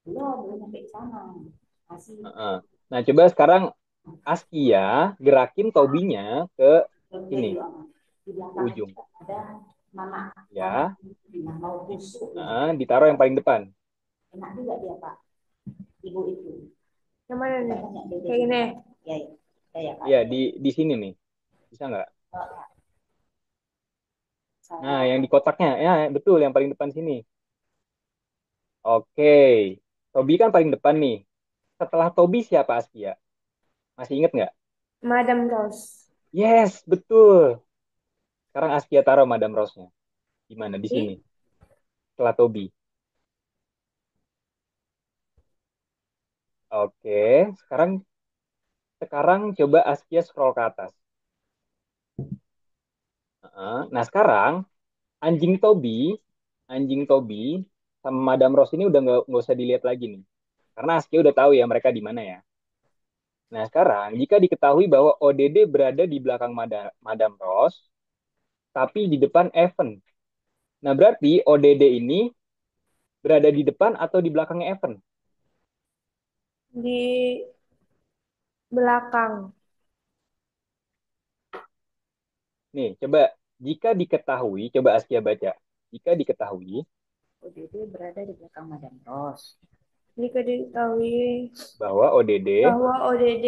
belum sampai sana masih Heeh. Nah, coba sekarang Askia gerakin Tobinya ke dari ini, di ke belakang ujung. ada mama mama Ya, mau busuk ya ditaruh yang paling depan. enak juga dia pak ibu itu Yang mana nih? banyak dede Kayak gini. ya ya ya, ya kak Iya, di sini nih. Bisa nggak? oh, Nah, saya yang di kotaknya. Ya, betul, yang paling depan sini. Oke. Tobi kan paling depan nih. Setelah Tobi siapa Askia? Masih inget nggak? Madam Rose. Yes, betul. Sekarang Askia taruh Madam Rose-nya. Gimana? Di sini. Ih, Setelah Tobi. Oke. Sekarang sekarang coba Askia scroll ke atas. Nah, sekarang anjing Tobi sama Madam Rose ini udah nggak usah dilihat lagi nih. Karena Askia udah tahu ya mereka di mana ya. Nah, sekarang jika diketahui bahwa ODD berada di belakang Madam Rose, tapi di depan Evan. Nah, berarti ODD ini berada di depan atau di belakangnya Evan? di belakang. Nih, coba jika diketahui, coba Askia baca. Jika diketahui ODD berada di belakang Madam Rose Jika diketahui bahwa ODD bahwa ODD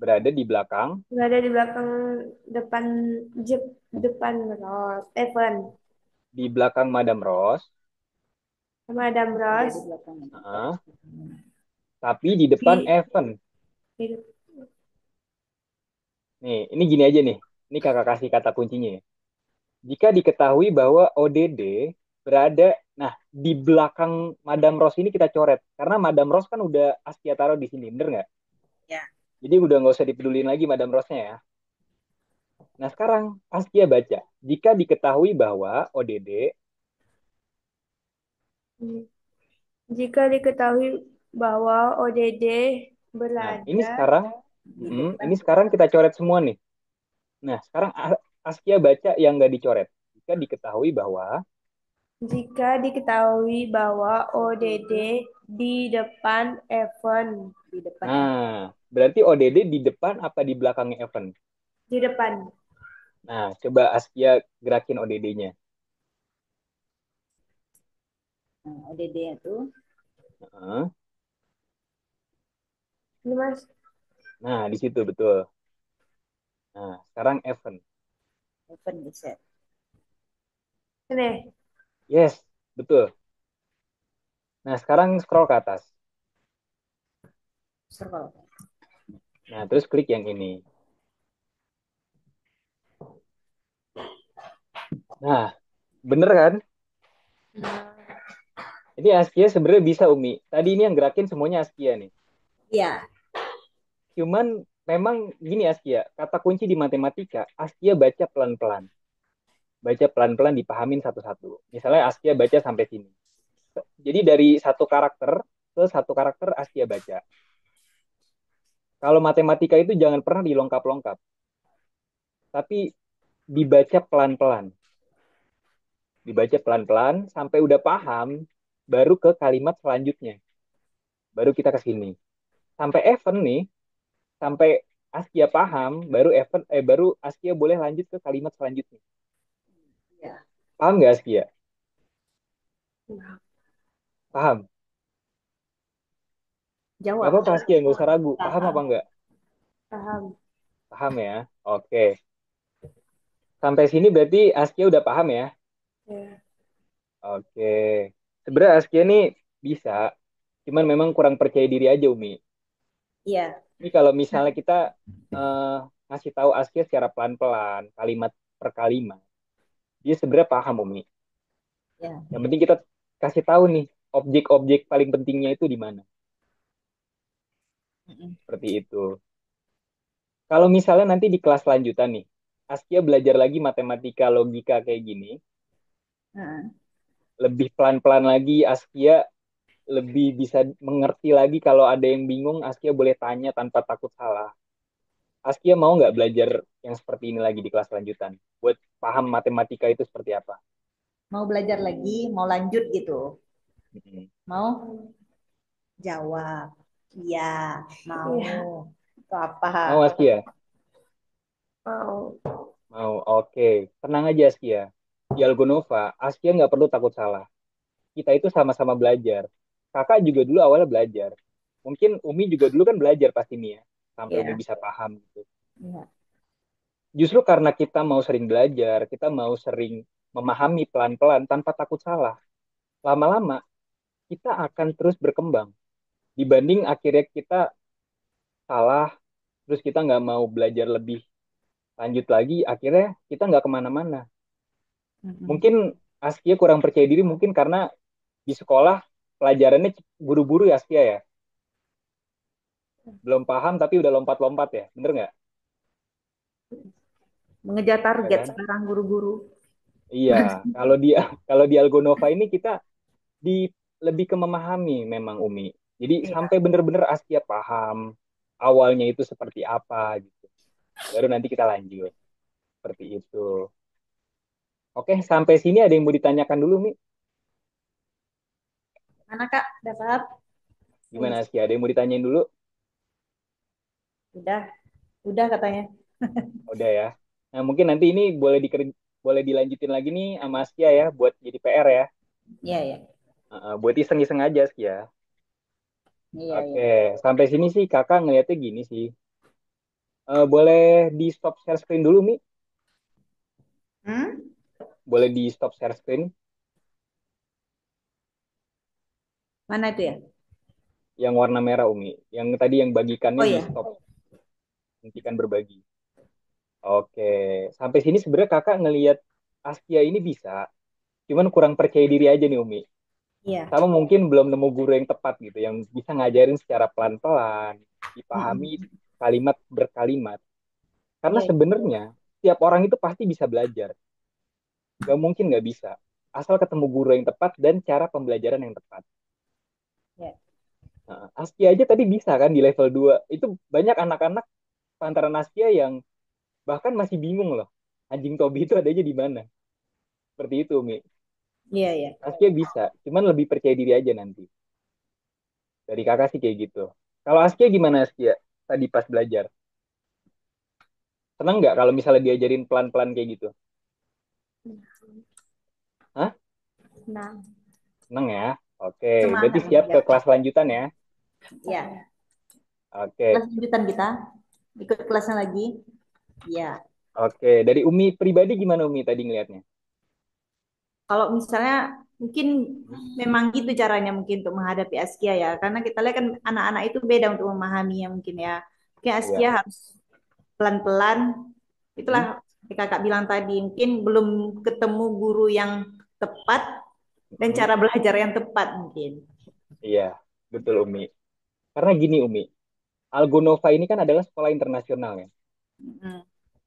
berada di belakang, berada di belakang depan depan Rose, Evan. di belakang Madam Rose, sama Adam Ada Ross. di belakangnya. Heeh. Tapi di depan Di, event. di- Nih, ini gini aja nih. Ini kakak kasih kata kuncinya ya. Jika diketahui bahwa ODD berada, nah di belakang Madam Rose ini kita coret. Karena Madam Rose kan udah Askia taruh di sini, bener nggak? Ya. Jadi udah nggak usah dipedulin lagi Madam Rose-nya ya. Nah sekarang Askia baca. Jika diketahui bahwa ODD, jika diketahui bahwa ODD nah ini berada sekarang, Di depan ini sekarang kita coret semua nih. Nah sekarang Askia baca yang nggak dicoret. Jika diketahui bahwa, jika diketahui bahwa ODD di depan event di depan nah berarti ODD di depan apa di belakangnya event? di depan. Nah coba Askia gerakin ODD-nya. ODD itu Ini Mas, Nah, di situ betul. Nah, sekarang event. open di set. ini Yes, betul. Nah, sekarang scroll ke atas. Scroll. Nah, terus klik yang ini. Nah, bener kan? Ini Askia sebenarnya bisa, Umi. Tadi ini yang gerakin semuanya Askia nih. Iya. Cuman memang gini Askia, kata kunci di matematika, Askia baca pelan-pelan. Baca pelan-pelan dipahamin satu-satu. Misalnya Askia baca sampai sini. Jadi dari satu karakter ke satu karakter Askia baca. Kalau matematika itu jangan pernah dilongkap-longkap, tapi dibaca pelan-pelan. Dibaca pelan-pelan sampai udah paham, baru ke kalimat selanjutnya. Baru kita ke sini. Sampai event nih, sampai Askia paham, baru Askia boleh lanjut ke kalimat selanjutnya. Iya. Paham nggak Askia? Paham? Nggak Jawab. apa-apa Askia, nggak usah ragu. Paham apa Paham. nggak? paham. Paham ya? Oke. Sampai sini berarti Askia udah paham ya? Ya. Oke. Sebenarnya Askia nih bisa, cuman memang kurang percaya diri aja Umi. Iya. Ini kalau misalnya kita eh, ngasih tahu Askia secara pelan-pelan, kalimat per kalimat, dia sebenarnya paham, Umi. Ya. Yang penting kita kasih tahu nih, objek-objek paling pentingnya itu di mana. Mm-mm. Seperti itu. Kalau misalnya nanti di kelas lanjutan nih, Askia belajar lagi matematika logika kayak gini, Heeh. lebih pelan-pelan lagi, Askia lebih bisa mengerti lagi kalau ada yang bingung, Askia boleh tanya tanpa takut salah. Askia mau nggak belajar yang seperti ini lagi di kelas lanjutan? Buat paham matematika itu seperti apa? Mau belajar lagi, mau lanjut gitu. Mm-mm. Mau jawab. Iya, mau. Iya, Atau apa? Mau Askia? mau. Mau. Oke. Tenang aja Askia. Di Algonova, Askia nggak perlu takut salah. Kita itu sama-sama belajar. Kakak juga dulu awalnya belajar. Mungkin Umi juga dulu kan belajar pasti nih ya. Sampai Umi Ya. bisa paham gitu. Iya. Justru karena kita mau sering belajar, kita mau sering memahami pelan-pelan tanpa takut salah. Lama-lama kita akan terus berkembang. Dibanding akhirnya kita salah, terus kita nggak mau belajar lebih lanjut lagi, akhirnya kita nggak kemana-mana. Mm-mm. Mungkin Askia kurang percaya diri mungkin karena di sekolah pelajarannya buru-buru ya Askia ya. Belum paham tapi udah lompat-lompat ya. Bener nggak? Mengejar Ya target kan? sekarang guru-guru. Iya. Kalau dia kalau di Algonova ini kita di lebih ke memahami memang Umi. Jadi Iya. sampai bener-bener Askia paham awalnya itu seperti apa gitu. Baru nanti kita lanjut. Seperti itu. Oke, sampai sini ada yang mau ditanyakan dulu, Mi? Mana Kak? Dapat? Gimana Askia? Ada yang mau ditanyain dulu? Udah. Udah katanya. Udah ya. Nah, mungkin nanti ini boleh dilanjutin lagi nih sama Askia ya buat jadi PR ya. Iya, iya. Buat iseng-iseng aja Askia. Iya, iya. Oke, sampai sini sih kakak ngeliatnya gini sih. Boleh di stop share screen dulu, Mi? Hmm? Boleh di stop share screen? Mana itu ya? Yang warna merah Umi. Yang tadi yang bagikannya Oh di ya. stop, hentikan berbagi. Oke, sampai sini sebenarnya kakak ngelihat Askia ini bisa, cuman kurang percaya diri aja nih Umi. Iya. Sama mungkin belum nemu guru yang tepat gitu, yang bisa ngajarin secara pelan-pelan, dipahami Mm-mm. kalimat berkalimat. Karena Iya, iya. sebenarnya tiap orang itu pasti bisa belajar, gak mungkin nggak bisa. Asal ketemu guru yang tepat dan cara pembelajaran yang tepat. Iya. Nah, Askia aja tadi bisa kan di level 2. Itu banyak anak-anak pantaran Askia yang bahkan masih bingung loh. Anjing Tobi itu adanya di mana? Seperti itu, Mi. Iya, iya. Askia bisa, cuman lebih percaya diri aja nanti. Dari kakak sih kayak gitu. Kalau Askia gimana Askia? Tadi pas belajar. Seneng nggak kalau misalnya diajarin pelan-pelan kayak gitu? Hah? Nah, Seneng ya? Oke, berarti Semangat siap ke ya. kelas lanjutan ya? Ya. Oke, Kelas lanjutan kita. Ikut kelasnya lagi. Ya. oke. Dari Umi pribadi gimana Umi tadi ngelihatnya? Kalau misalnya mungkin memang gitu caranya mungkin untuk menghadapi Askia ya. Karena kita lihat kan anak-anak itu beda untuk memahaminya mungkin ya. Mungkin Askia Iya. harus pelan-pelan. Itulah Hmm? yang kakak bilang tadi. Mungkin belum ketemu guru yang tepat dan Hmm? cara belajar yang tepat mungkin. Iya, betul Umi. Karena gini Umi, Algonova ini kan adalah sekolah internasional ya. Mm,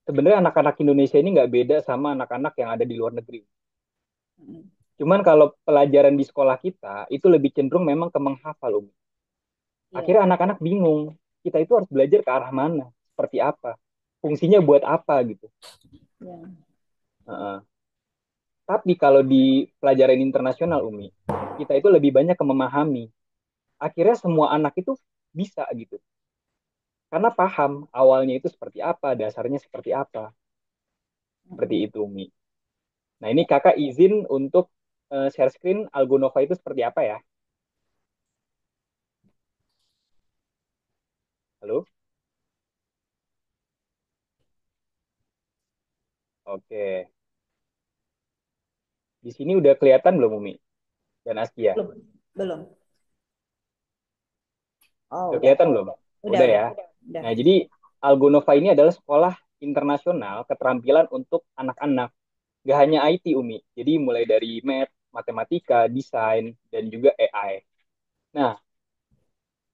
Sebenarnya anak-anak Indonesia ini nggak beda sama anak-anak yang ada di luar negeri. mm. Cuman kalau pelajaran di sekolah kita itu lebih cenderung memang ke menghafal Umi. Iya. Akhirnya anak-anak bingung, kita itu harus belajar ke arah mana, seperti apa, fungsinya buat apa gitu. Ya. Heeh. Tapi kalau di pelajaran internasional Umi, kita itu lebih banyak ke memahami. Akhirnya semua anak itu bisa gitu. Karena paham awalnya itu seperti apa, dasarnya seperti apa. Seperti Mm-mm. itu Umi. Nah ini kakak izin untuk share screen Algonova itu seperti apa ya? Halo? Oke. Di sini udah kelihatan belum Umi dan Askia? Belum. Belum. Oh, Udah udah. kelihatan belum? Udah, Udah udah. ya. Udah. Nah, jadi Algonova ini adalah sekolah internasional keterampilan untuk anak-anak. Gak hanya IT, Umi. Jadi mulai dari math, matematika, desain, dan juga AI. Nah,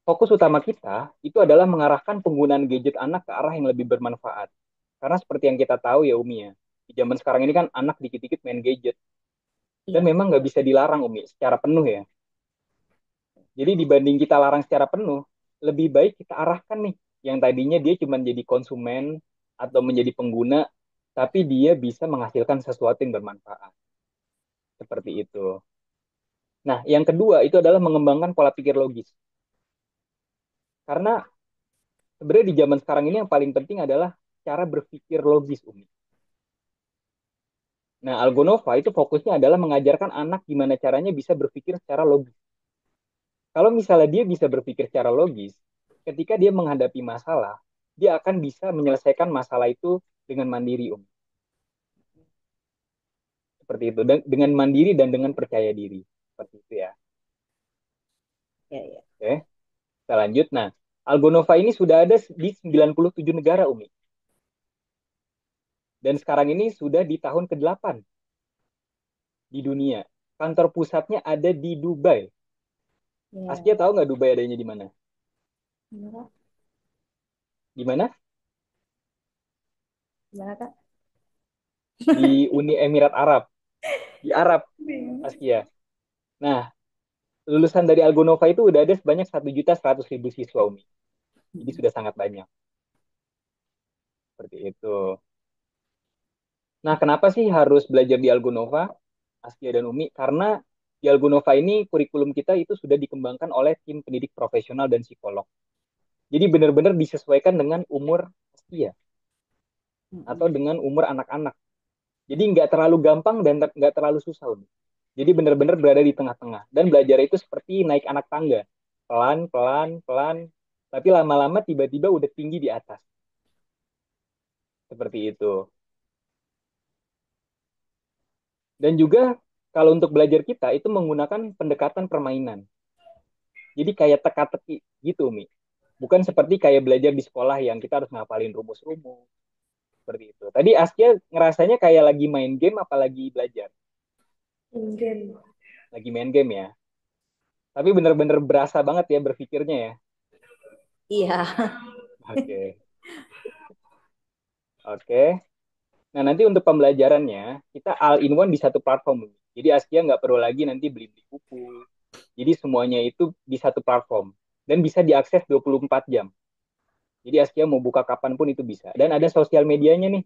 fokus utama kita itu adalah mengarahkan penggunaan gadget anak ke arah yang lebih bermanfaat. Karena seperti yang kita tahu ya, Umi ya, di zaman sekarang ini kan anak dikit-dikit main gadget. Dan Iya. memang nggak bisa dilarang, Umi, secara penuh ya. Jadi dibanding kita larang secara penuh, lebih baik kita arahkan nih yang tadinya dia cuma jadi konsumen atau menjadi pengguna, tapi dia bisa menghasilkan sesuatu yang bermanfaat. Seperti itu. Nah, yang kedua itu adalah mengembangkan pola pikir logis. Karena sebenarnya di zaman sekarang ini yang paling penting adalah cara berpikir logis, Umi. Nah, Algonova itu fokusnya adalah mengajarkan anak gimana caranya bisa berpikir secara logis. Kalau misalnya dia bisa berpikir secara logis, ketika dia menghadapi masalah, dia akan bisa menyelesaikan masalah itu dengan mandiri, Om. Seperti itu. Dan dengan mandiri dan dengan percaya diri. Seperti itu ya. Iya, iya. Oke, kita lanjut. Nah, Algonova ini sudah ada di 97 negara, Umi. Dan sekarang ini sudah di tahun ke-8 di dunia. Kantor pusatnya ada di Dubai. Iya. Askia tahu nggak Dubai adanya di mana? Gimana, Di mana? gimana, Kak? Di Uni Emirat Arab. Di Arab, Askia. Nah, lulusan dari Algonova itu udah ada sebanyak 1.100.000 siswa Umi. Jadi sudah sangat banyak seperti itu. Nah, kenapa sih harus belajar di Algonova, Askia dan Umi? Karena di Algonova ini kurikulum kita itu sudah dikembangkan oleh tim pendidik profesional dan psikolog. Jadi benar-benar disesuaikan dengan umur Askia atau Mm-mm. dengan umur anak-anak. Jadi nggak terlalu gampang dan nggak terlalu susah Umi. Jadi benar-benar berada di tengah-tengah. Dan belajar itu seperti naik anak tangga. Pelan, pelan, pelan. Tapi lama-lama tiba-tiba udah tinggi di atas. Seperti itu. Dan juga kalau untuk belajar kita itu menggunakan pendekatan permainan. Jadi kayak teka-teki gitu, Mi. Bukan seperti kayak belajar di sekolah yang kita harus ngapalin rumus-rumus seperti itu. Tadi Askia ngerasanya kayak lagi main game apalagi belajar? Mungkin. Lagi main game ya. Tapi bener-bener berasa banget ya berpikirnya ya. Iya. Oke. Oke. Nah, nanti untuk pembelajarannya, kita all in one di satu platform. Jadi Askia nggak perlu lagi nanti beli-beli buku. Jadi semuanya itu di satu platform. Dan bisa diakses 24 jam. Jadi Askia mau buka kapanpun itu bisa. Dan ada sosial medianya nih.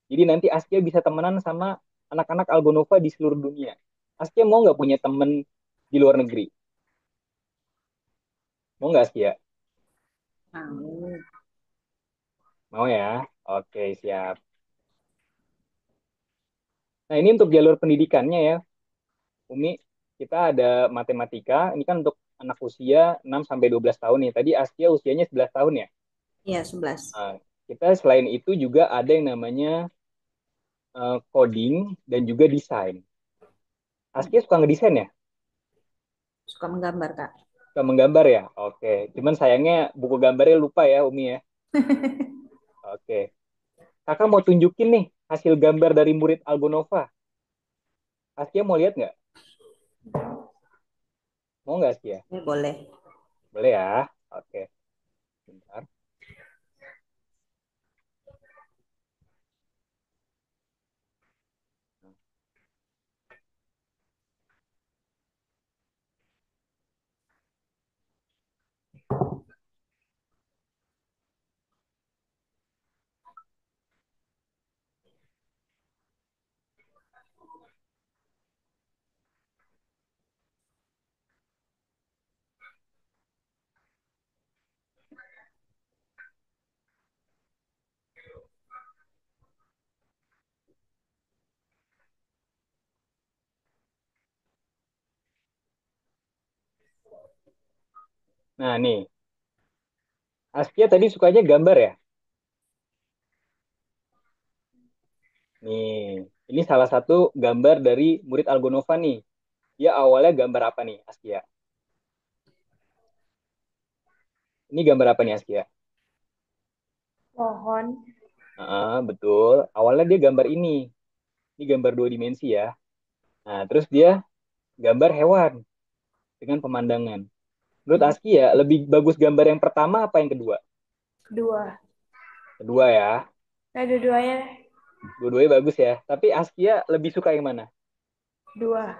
Jadi nanti Askia bisa temenan sama anak-anak Algonova di seluruh dunia. Askia mau nggak punya temen di luar negeri? Mau nggak Askia? Mau. Mau ya? Oke, siap. Nah, ini untuk jalur pendidikannya ya, Umi. Kita ada matematika, ini kan untuk anak usia 6 sampai 12 tahun nih. Tadi Askia usianya 11 tahun ya. Iya, 11. Nah, kita selain itu juga ada yang namanya coding dan juga desain. Askia suka ngedesain ya? Suka menggambar, Kak. Suka menggambar ya? Oke. Cuman sayangnya buku gambarnya lupa ya, Umi ya. Oke. Kakak mau tunjukin nih hasil gambar dari murid Algonova. Askia mau lihat nggak? Mau nggak Askia? Boleh. Boleh ya? Oke. Bentar. Nah nih, Askia tadi sukanya gambar ya? Nih, ini salah satu gambar dari murid Algonova nih. Dia awalnya gambar apa nih, Askia? Ini gambar apa nih, Askia? Pohon. Betul. Awalnya dia gambar ini. Ini gambar dua dimensi ya. Nah, terus dia gambar hewan dengan pemandangan. Menurut Askia, lebih bagus gambar yang pertama apa yang kedua? Kedua. Kedua ya. Nah, dua-duanya. Dua-duanya bagus ya. Tapi Askia lebih suka yang mana? Dua.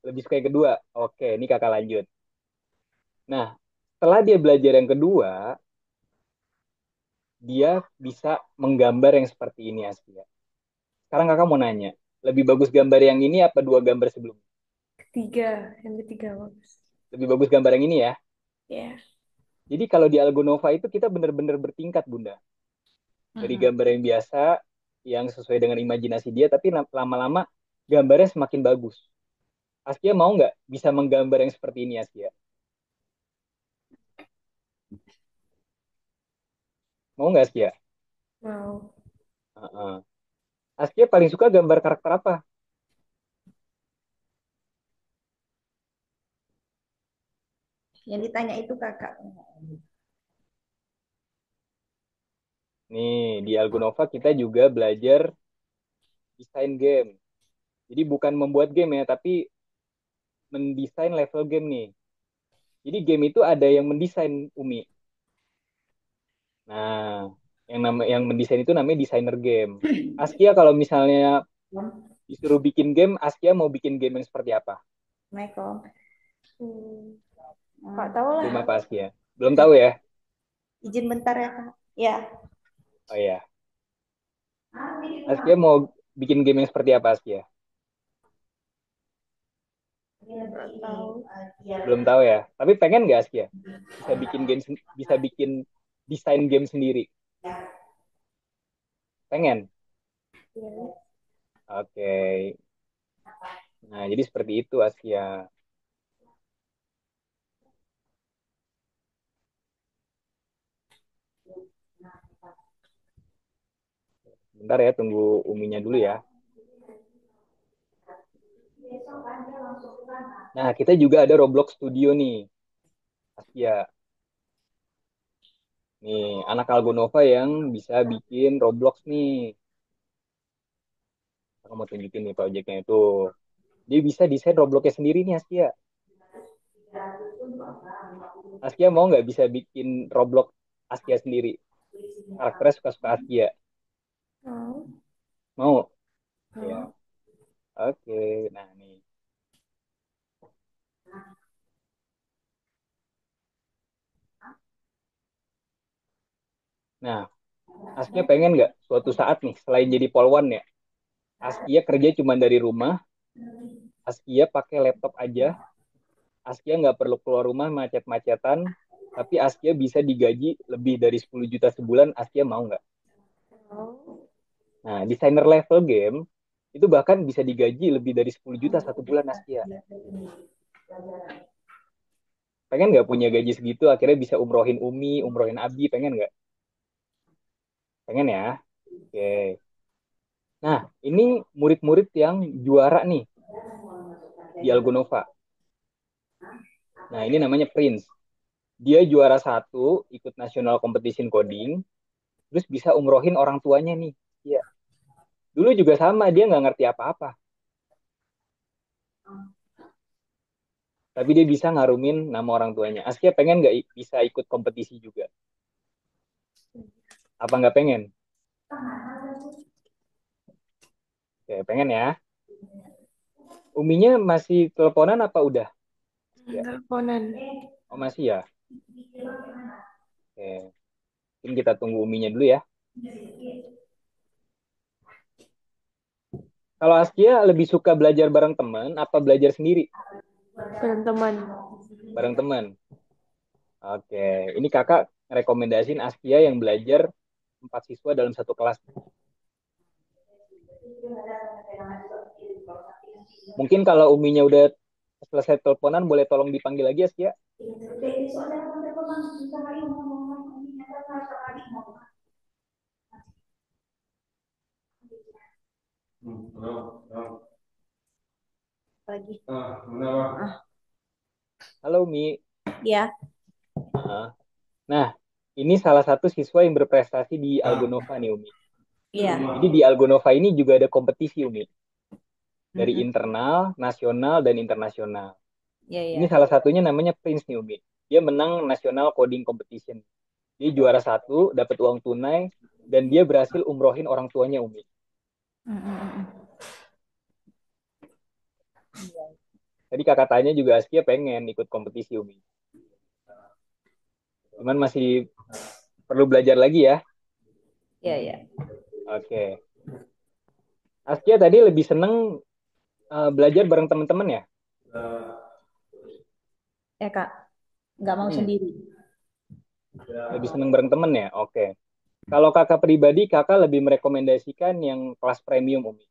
Lebih suka yang kedua. Oke, ini kakak lanjut. Nah, setelah dia belajar yang kedua, dia bisa menggambar yang seperti ini Askia. Sekarang kakak mau nanya, lebih bagus gambar yang ini apa dua gambar sebelumnya? Ketiga. Yang ketiga bagus. Lebih bagus gambar yang ini ya. Ya. Jadi kalau di Algonova itu kita benar-benar bertingkat, Bunda. Dari Mm-mm. gambar yang biasa, yang sesuai dengan imajinasi dia, tapi lama-lama gambarnya semakin bagus. Askia mau nggak bisa menggambar yang seperti ini, Askia? Mau nggak, Askia? Mau. Uh-uh. Askia paling suka gambar karakter apa? Yang ditanya itu kakak. Nih, di Algonova kita juga belajar desain game. Jadi bukan membuat game ya, tapi mendesain level game nih. Jadi game itu ada yang mendesain Umi. Nah, yang mendesain itu namanya desainer game. Askia kalau misalnya disuruh bikin game, Askia mau bikin game yang seperti apa? Assalamualaikum. Hmm. Nggak Hmm. tahu lah. Game apa Askia? Belum tahu ya? Izin bentar ya, Kak. Ya. Oh ya, Askia mau bikin game yang seperti apa Askia? Nggak tahu. Belum tahu ya. Tapi pengen nggak Askia? Bisa bikin game, bisa bikin desain game sendiri. Pengen. Ya. Oke. Nah, jadi seperti itu Askia. Bentar ya, tunggu Uminya dulu ya. Nah, kita juga ada Roblox Studio nih. Askia. Nih, anak Algonova yang bisa bikin Roblox nih. Aku mau tunjukin nih proyeknya itu. Dia bisa desain Robloxnya sendiri nih Askia. Askia mau nggak bisa bikin Roblox Askia sendiri? Karakternya suka-suka Askia. Oh, Mau? Ya, oh. oke. Nah, nih. Nah, Askia pengen nggak suatu saat nih, selain jadi polwan ya, Askia kerja cuma dari rumah, Askia pakai laptop aja, Askia nggak perlu keluar rumah macet-macetan, tapi Askia bisa digaji lebih dari 10 juta sebulan, Askia mau nggak? Oh. Nah, desainer level game, itu bahkan bisa digaji lebih dari 10 juta satu bulan Askia. Pengen nggak punya gaji segitu, akhirnya bisa umrohin Umi, umrohin Abi, pengen nggak? Pengen ya? Oke. Nah, ini murid-murid yang juara nih di Algonova. Nah, ini namanya Prince. Dia juara satu, ikut national competition coding, terus bisa umrohin orang tuanya nih. Iya. Dulu juga sama, dia nggak ngerti apa-apa. Tapi dia bisa ngarumin nama orang tuanya. Askia pengen nggak bisa ikut kompetisi juga? Apa nggak pengen? Oke, pengen ya. Uminya masih teleponan apa udah? Ya. Teleponan. Oh, masih ya? Oke. Mungkin kita tunggu Uminya dulu ya. Kalau Askia lebih suka belajar bareng teman apa belajar sendiri? Teman-teman. Bareng teman. Oke. Ini kakak rekomendasiin Askia yang belajar 4 siswa dalam satu kelas. Mungkin kalau Uminya udah selesai teleponan, boleh tolong dipanggil lagi Askia. Lagi. Halo Umi. Ya, Nah, ini salah satu siswa yang berprestasi di Algonova nih Umi. iya. Jadi di Algonova ini juga ada kompetisi Umi. Dari Mm-mm. internal, nasional, dan internasional. Iya, Ini iya. salah satunya namanya Prince nih Umi. Dia menang National Coding Competition. Dia juara satu, dapat uang tunai, dan dia berhasil umrohin orang tuanya Umi. Mm-mm. Tadi kakak tanya juga Askia pengen ikut kompetisi Umi. Cuman masih perlu belajar lagi ya. Iya, iya. Oke. Askia tadi lebih seneng belajar bareng teman-teman ya? Ya, Kak. Nggak mau Hmm, sendiri. lebih seneng bareng temen ya? Oke. Kalau kakak pribadi, kakak lebih merekomendasikan yang kelas premium, Umi.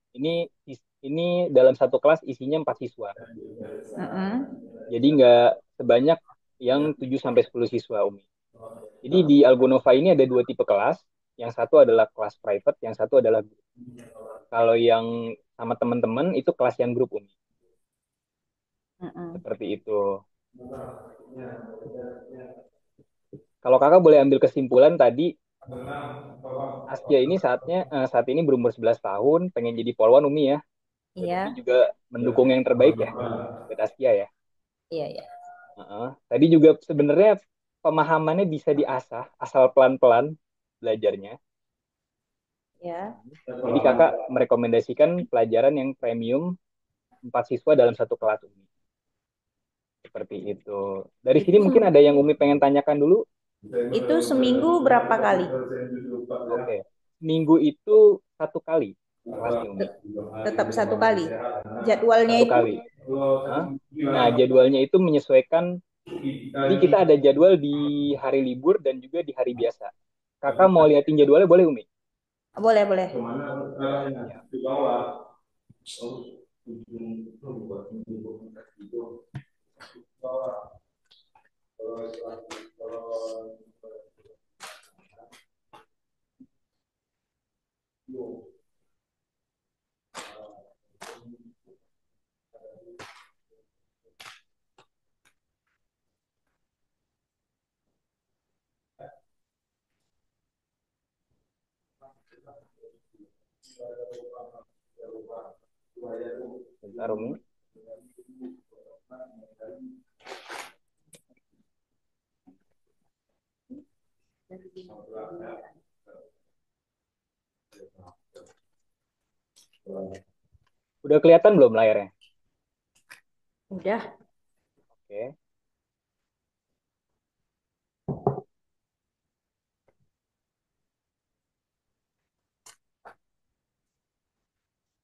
Ini dalam satu kelas isinya 4 siswa. Mm-mm. Jadi nggak sebanyak yang 7 sampai 10 siswa, Umi. Jadi di Algonova ini ada dua tipe kelas. Yang satu adalah kelas private, yang satu adalah grup. Kalau yang sama teman-teman itu kelas yang grup, Umi. Mm-mm. Seperti itu. Kalau kakak boleh ambil kesimpulan tadi, Askia ini saat ini berumur 11 tahun, pengen jadi polwan, Umi ya. Dan Umi Iya, juga mendukung yang terbaik ya buat Askia ya. iya, iya. Tadi juga sebenarnya pemahamannya bisa diasah asal pelan-pelan belajarnya. Ya. Jadi kakak merekomendasikan pelajaran yang premium 4 siswa dalam satu kelas Umi. Seperti itu. Dari sini Itu mungkin ada yang Umi pengen tanyakan dulu. itu seminggu berapa kali? Oke. Minggu itu 1 kali kelasnya Umi. Tetap 1 kali. Jadwalnya Satu itu kali. Hah? Nah, jadwalnya itu menyesuaikan. Jadi kita ada jadwal di hari libur dan juga di hari biasa. Kakak mau liatin jadwalnya boleh Umi? boleh, boleh. Ya. Bentar, Umi. Udah kelihatan belum layarnya? Udah. Oke.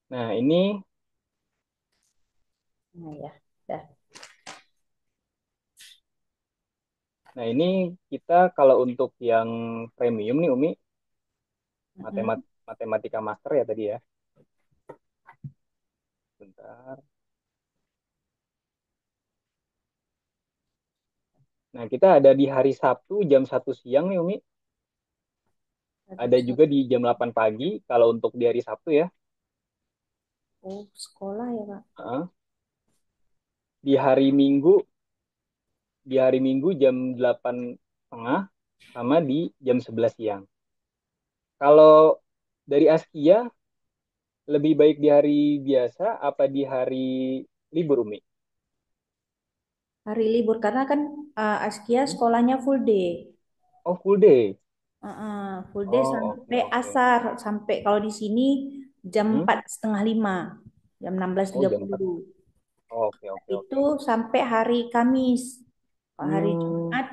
Nah, ini Nah, ya. Udah. nah ini kita kalau untuk yang premium nih Umi, Mm-mm. matematika master ya tadi ya. Bentar. Nah, kita ada di hari Sabtu jam 1 siang nih Umi. Hari Ada juga Sabtu. di jam 8 pagi kalau untuk di hari Sabtu ya. Oh, sekolah ya, Kak. Heeh. Di hari Minggu, jam 8.30 sama di jam 11 siang. Kalau dari Askia lebih baik di hari biasa apa di hari libur Umi? Hari libur karena kan Askia Hmm? sekolahnya full day. Oh, full day. Full day Oh, oke sampai oke. asar. Sampai kalau di sini jam Hmm? 4:30, jam enam belas Oh, tiga jam 4. puluh. Oh, oke oke Itu oke. sampai hari Kamis. Kalau hari Hmm. Jumat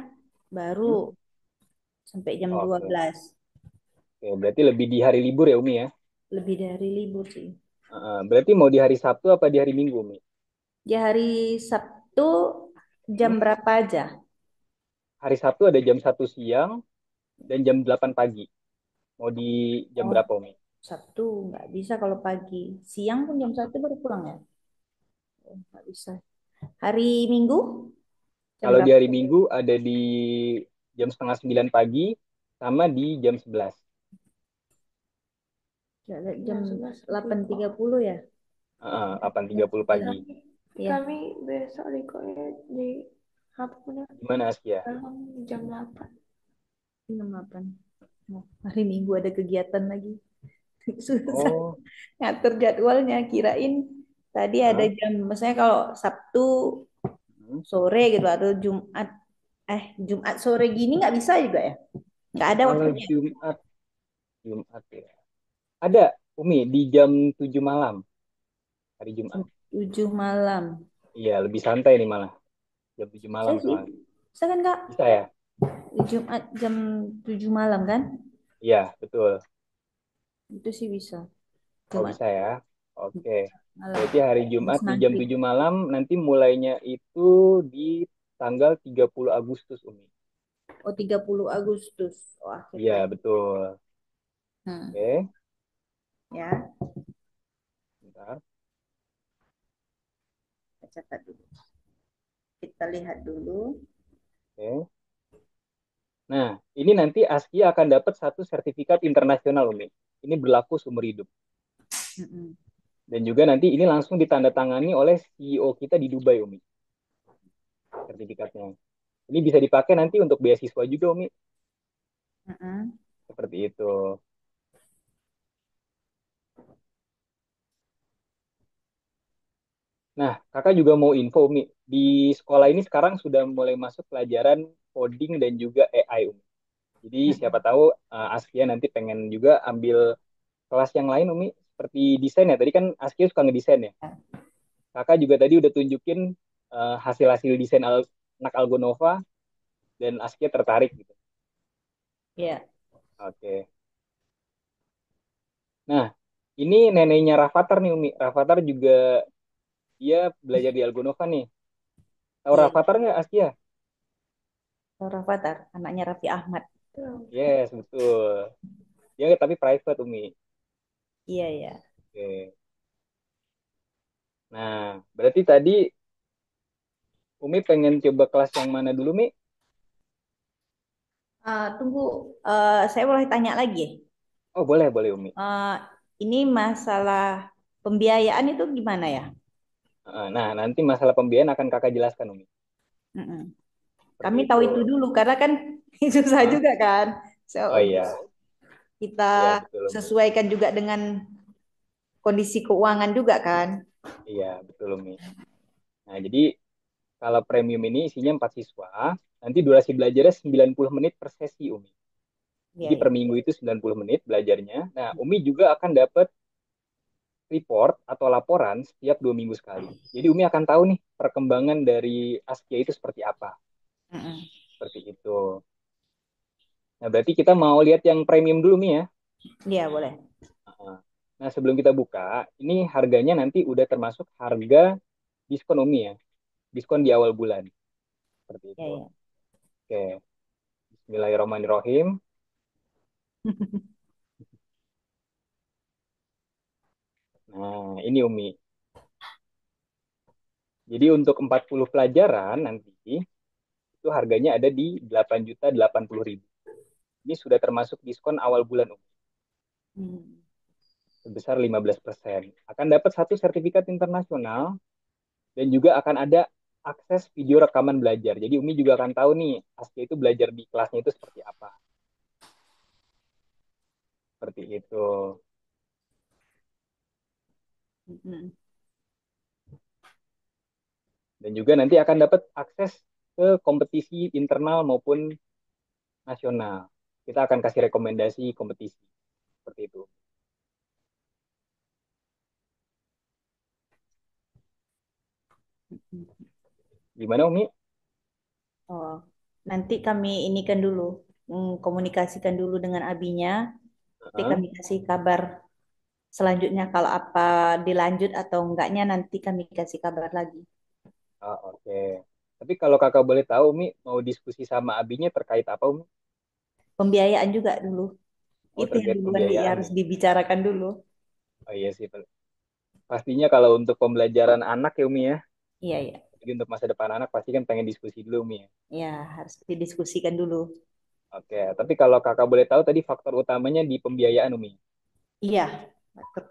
baru Hmm? sampai jam dua Oke. belas. Oke, berarti lebih di hari libur ya Umi ya? Lebih dari libur sih. Berarti mau di hari Sabtu apa di hari Minggu Umi? Di hari Sabtu jam Hmm? berapa aja? Hari Sabtu ada jam 1 siang dan jam 8 pagi. Mau di jam Oh, berapa Umi? Sabtu nggak bisa kalau pagi. Siang pun jam Hmm. satu baru pulang ya? Oh, nggak bisa. Hari Minggu jam Kalau di berapa? hari Minggu ada di jam 8:30 pagi sama di jam 11. Jam 8:30 ya? 8.30 pagi. Kami, Iya, kami besok rekodnya di apa namanya, Gimana Askia? dalam jam 8. jam 8. Oh, hari Minggu ada kegiatan lagi. Susah Oh, ngatur jadwalnya. Kirain tadi ada ah, jam, misalnya kalau Sabtu hmm. sore gitu atau Jumat sore gini nggak bisa juga ya? Nggak ada Kalau waktunya. Jumat ya. Ada Umi di jam 7 malam hari Jumat. Jam 7 malam. Iya, lebih santai nih malah. Jam 7 malam Saya sih. soalnya. Bisa kan Kak? Bisa ya? Jumat jam 7 malam kan? Iya, betul. Itu sih bisa. Oh, Jumat bisa ya. Oke. malam. Berarti hari Jumat Habis di jam maghrib. 7 malam nanti mulainya itu di tanggal 30 Agustus, Umi. Oh, 30 Agustus. Oh, akhir Iya, lagi. betul. Hmm, Oke, ya, bentar. kita catat dulu. Kita lihat dulu. Oke. Nah, ini nanti Askia akan dapat satu sertifikat internasional, Umi. Ini berlaku seumur hidup. Mm-mm. Dan juga nanti ini langsung ditandatangani oleh CEO kita di Dubai, Umi, sertifikatnya. Ini bisa dipakai nanti untuk beasiswa juga, Umi. Mm-mm. Seperti itu. Nah, kakak juga mau info, Umi. Di sekolah ini sekarang sudah mulai masuk pelajaran coding dan juga AI, Umi. Jadi siapa Mm-mm. tahu Askia nanti pengen juga ambil kelas yang lain, Umi. Seperti desain ya. Tadi kan Askia suka ngedesain ya. Kakak juga tadi udah tunjukin hasil-hasil desain anak Algonova dan Askia tertarik gitu. Ya, Oke. Nah, ini neneknya Rafathar nih, Umi. Rafathar juga dia belajar di Algonova nih. Tahu iya. Rafathar nggak, Askia? Rafathar, anaknya Raffi Ahmad. Yes, betul. Dia tapi private, Umi. Iya, ya. Oke. Nah, berarti tadi Umi pengen coba kelas yang mana dulu, Mi? Tunggu, saya boleh tanya lagi. Oh, boleh, boleh, Umi. Eh, ini masalah pembiayaan itu gimana ya? Nah, nanti masalah pembiayaan akan kakak jelaskan, Umi. Mm-mm. Seperti Kami tahu itu. itu dulu karena kan susah Hah? juga kan. So, Oh iya. Iya, kita betul, Umi. sesuaikan juga dengan kondisi keuangan juga kan. Iya, betul, Umi. Nah, jadi kalau premium ini isinya 4 siswa, nanti durasi belajarnya 90 menit per sesi, Umi. Iya, Jadi per iya. minggu itu 90 menit belajarnya. Nah, Umi juga akan dapat report atau laporan setiap 2 minggu sekali. Jadi Umi akan tahu nih perkembangan dari Askia itu seperti apa. Mm-mm. Seperti itu. Nah, berarti kita mau lihat yang premium dulu nih ya. Iya, boleh. Nah, sebelum kita buka, ini harganya nanti udah termasuk harga diskon Umi ya. Diskon di awal bulan. Seperti Iya, itu. iya. Oke. Bismillahirrahmanirrahim. Nah, ini Umi. Jadi untuk 40 pelajaran nanti itu harganya ada di 8.080.000. Ini sudah termasuk diskon awal bulan Umi. Hmm. Sebesar 15%. Akan dapat satu sertifikat internasional dan juga akan ada akses video rekaman belajar. Jadi Umi juga akan tahu nih, Askia itu belajar di kelasnya itu seperti apa. Seperti itu. Mm-mm. Dan juga nanti akan dapat akses ke kompetisi internal maupun nasional. Kita akan kasih rekomendasi kompetisi. Seperti itu. Mm-mm. Gimana Umi? Oh, nanti kami inikan dulu, komunikasikan dulu dengan abinya. Nanti Heeh. kami kasih kabar selanjutnya kalau apa dilanjut atau enggaknya nanti kami kasih kabar lagi. Ah, oke. Tapi kalau kakak boleh tahu, Umi mau diskusi sama abinya terkait apa, Umi? Pembiayaan juga dulu. Oh, Itu yang terkait duluan pembiayaan harus ya. dibicarakan dulu. Oh iya sih, pastinya kalau untuk pembelajaran anak ya, Umi ya. Iya, iya. Jadi untuk masa depan anak pasti kan pengen diskusi dulu, Umi ya. Ya, harus didiskusikan dulu. Oke, tapi kalau kakak boleh tahu tadi faktor utamanya di pembiayaan, Umi. Iya,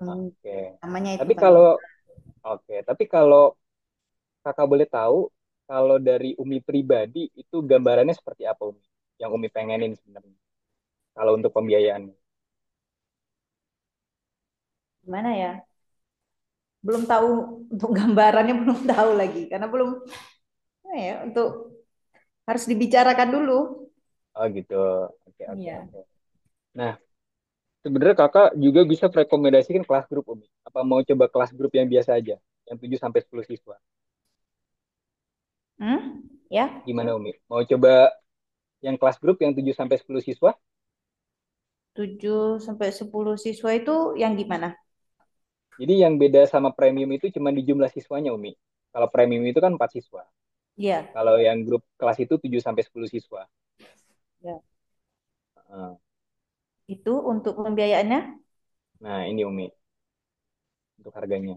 Oke. namanya itu Tapi paling. kalau tapi kalau kakak boleh tahu, kalau dari Umi pribadi itu gambarannya seperti apa, Umi? Yang Umi pengenin sebenarnya. Kalau untuk pembiayaan. Gimana ya? Belum tahu untuk gambarannya belum tahu lagi karena belum ya untuk harus dibicarakan dulu. Oh gitu. Oke, oke, Iya. oke. Nah, sebenarnya kakak juga bisa merekomendasikan kelas grup Umi. Apa mau coba kelas grup yang biasa aja, yang 7 sampai 10 siswa? Ya, Gimana Umi? Mau coba yang kelas grup yang 7 sampai 10 siswa? 7 sampai 10 siswa itu yang gimana? Jadi yang beda sama premium itu cuma di jumlah siswanya Umi. Kalau premium itu kan 4 siswa. Iya, Kalau yang grup kelas itu 7 sampai 10 siswa. ya. Heeh. Itu untuk pembiayaannya? Nah, ini Umi untuk harganya.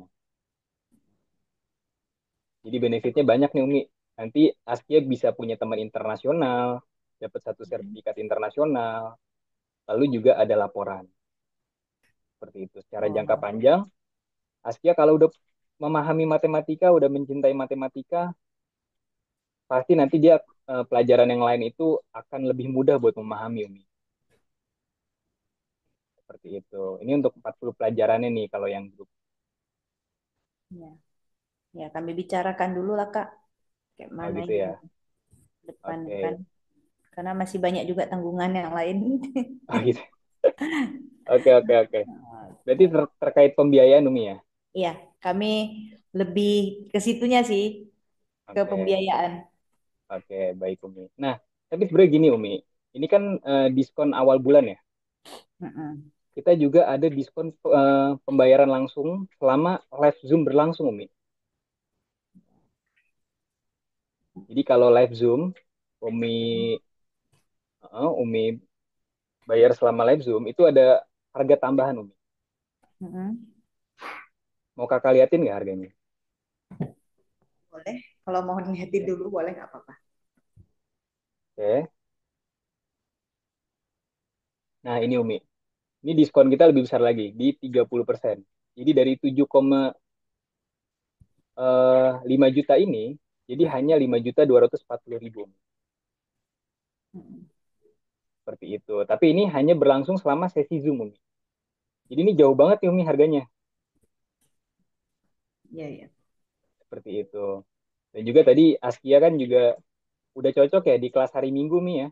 Jadi benefitnya banyak nih Umi. Nanti Askia bisa punya teman internasional, dapat satu sertifikat internasional, lalu juga ada laporan. Seperti itu. Secara jangka Oh, panjang, Askia kalau udah memahami matematika, udah mencintai matematika, pasti nanti dia pelajaran yang lain itu akan lebih mudah buat memahami, Umi. Seperti itu. Ini untuk 40 pelajarannya nih kalau yang grup. ya. Ya, kami bicarakan dulu lah, Kak. Kayak Oh mana gitu ini ya. depan kan? Oke. Karena masih banyak juga tanggungan yang lain. Oh gitu. Oke, oke, oke. Berarti terkait pembiayaan, Umi ya? Iya, kami lebih ke situnya sih, ke Oke. pembiayaan. Oke, baik Umi. Nah, tapi sebenarnya gini Umi, ini kan diskon awal bulan ya. Mm-mm. Kita juga ada diskon pembayaran langsung selama live Zoom berlangsung Umi. Jadi kalau live Zoom, Umi Umi bayar selama live Zoom itu ada harga tambahan Umi. Mm-mm. Mau kakak liatin nggak harganya? Boleh, kalau mau dilihatin dulu boleh nggak apa-apa. Oke. Nah ini Umi, ini diskon kita lebih besar lagi di 30%. Jadi dari 7,5 juta ini, jadi hanya 5.240.000. Mm-mm. seperti itu. Tapi ini hanya berlangsung selama sesi Zoom, Umi. Jadi ini jauh banget nih Umi harganya, Iya, iya. seperti itu. Dan juga tadi Askia kan juga udah cocok ya di kelas hari Minggu Mi ya.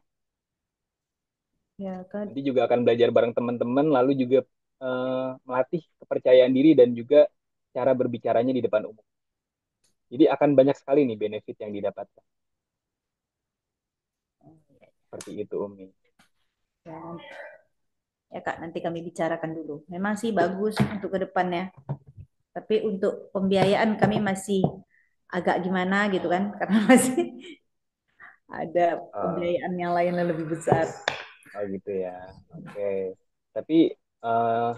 Ya kan. Nanti juga akan belajar bareng teman-teman, lalu juga melatih kepercayaan diri dan juga cara berbicaranya di depan umum. Jadi akan banyak sekali nih benefit yang didapatkan. Seperti itu Umi. Ya, ya Kak, nanti kami bicarakan dulu. Memang sih bagus untuk ke depannya. Tapi untuk pembiayaan kami masih agak gimana gitu kan, karena masih ada Eh, pembiayaan yang lain yang lebih besar. oh gitu ya. Oke. Tapi eh,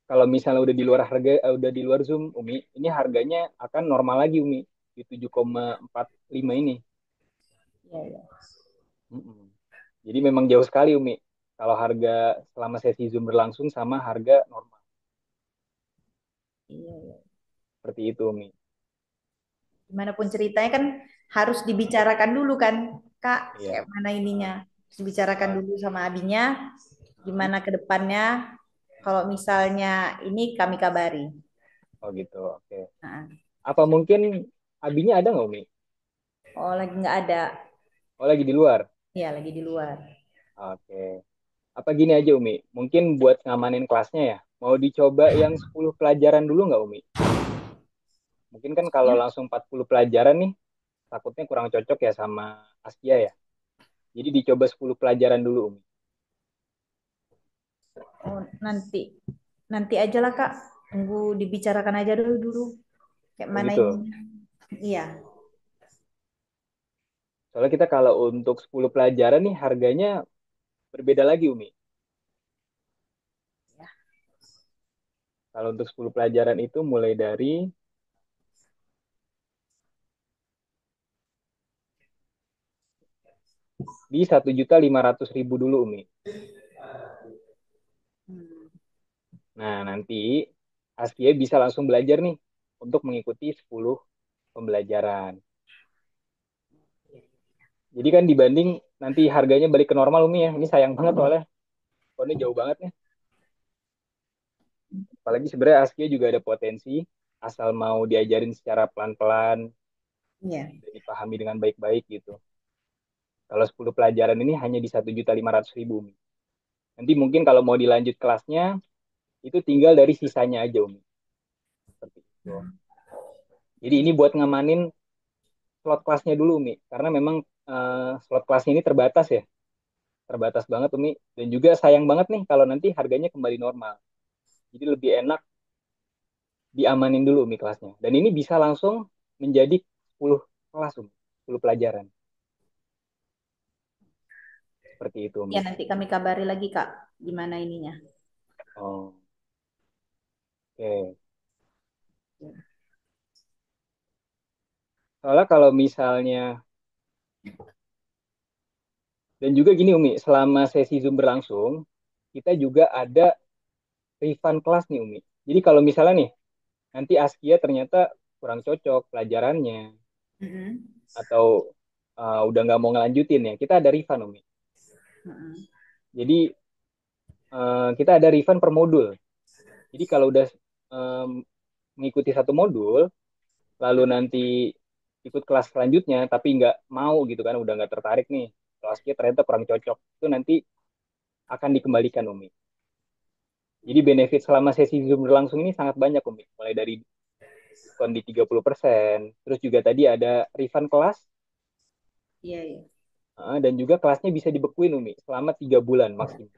kalau misalnya udah di luar harga, udah di luar Zoom, Umi, ini harganya akan normal lagi, Umi, di 7,45 ini. Ya, ya. Mm-mm. Jadi memang jauh sekali, Umi. Kalau harga selama sesi Zoom berlangsung sama harga normal. Iya, iya. Seperti itu, Umi. Gimana pun ceritanya kan harus dibicarakan dulu kan, Kak, kayak Iya. mana ininya. Harus dibicarakan Ah, dulu sama abinya, mm. gimana ke depannya. Kalau misalnya ini kami kabari. Oh gitu, oke. Nah, Apa mungkin abinya ada nggak, Umi? oh lagi nggak ada, Oh lagi di luar. ya lagi di luar. Oke. Apa gini aja, Umi? Mungkin buat ngamanin kelasnya ya. Mau dicoba yang 10 pelajaran dulu nggak, Umi? Mungkin kan kalau Ya. langsung 40 pelajaran nih, takutnya kurang cocok ya sama Askia ya. Jadi dicoba 10 pelajaran dulu, Umi. Oh, nanti aja lah Kak. Tunggu dibicarakan aja dulu kayak Oh mana ini. gitu. Iya. Soalnya kita kalau untuk 10 pelajaran nih harganya berbeda lagi, Umi. Ya. Kalau untuk 10 pelajaran itu mulai dari di 1.500.000 dulu, Umi. Hmm. Nah, nanti Askia bisa langsung belajar nih untuk mengikuti 10 pembelajaran. Jadi kan dibanding nanti harganya balik ke normal, Umi ya. Ini sayang banget soalnya. Soalnya jauh banget nih. Apalagi sebenarnya Askia juga ada potensi asal mau diajarin secara pelan-pelan Iya. dan dipahami dengan baik-baik gitu. Kalau 10 pelajaran ini hanya di 1.500.000. Umi. Nanti mungkin kalau mau dilanjut kelasnya itu tinggal dari sisanya aja, Umi. Seperti itu. Jadi ini buat ngamanin slot kelasnya dulu, Umi. Karena memang slot kelasnya ini terbatas ya. Terbatas banget, Umi. Dan juga sayang banget nih kalau nanti harganya kembali normal. Jadi lebih enak diamanin dulu Umi kelasnya. Dan ini bisa langsung menjadi 10 kelas, Umi. 10 pelajaran. Seperti itu, Ya Umi. nanti kami kabari lagi Kak gimana ininya. Oh, oke. Soalnya kalau misalnya, dan juga gini Umi, selama sesi Zoom berlangsung, kita juga ada refund kelas nih Umi. Jadi kalau misalnya nih, nanti Askia ternyata kurang cocok pelajarannya, Mm-mm. atau udah nggak mau ngelanjutin ya, kita ada refund Umi. Mm-mm. Jadi kita ada refund per modul. Jadi kalau udah em, mengikuti satu modul, lalu nanti ikut kelas selanjutnya, tapi nggak mau gitu kan, udah nggak tertarik nih, kelasnya ternyata kurang cocok, itu nanti akan dikembalikan Umi. Jadi benefit selama sesi Zoom berlangsung ini sangat banyak Umi. Mulai dari diskon di 30%, terus juga tadi ada refund kelas, Iya, iya. dan juga kelasnya bisa dibekuin Umi selama 3 bulan maksimal.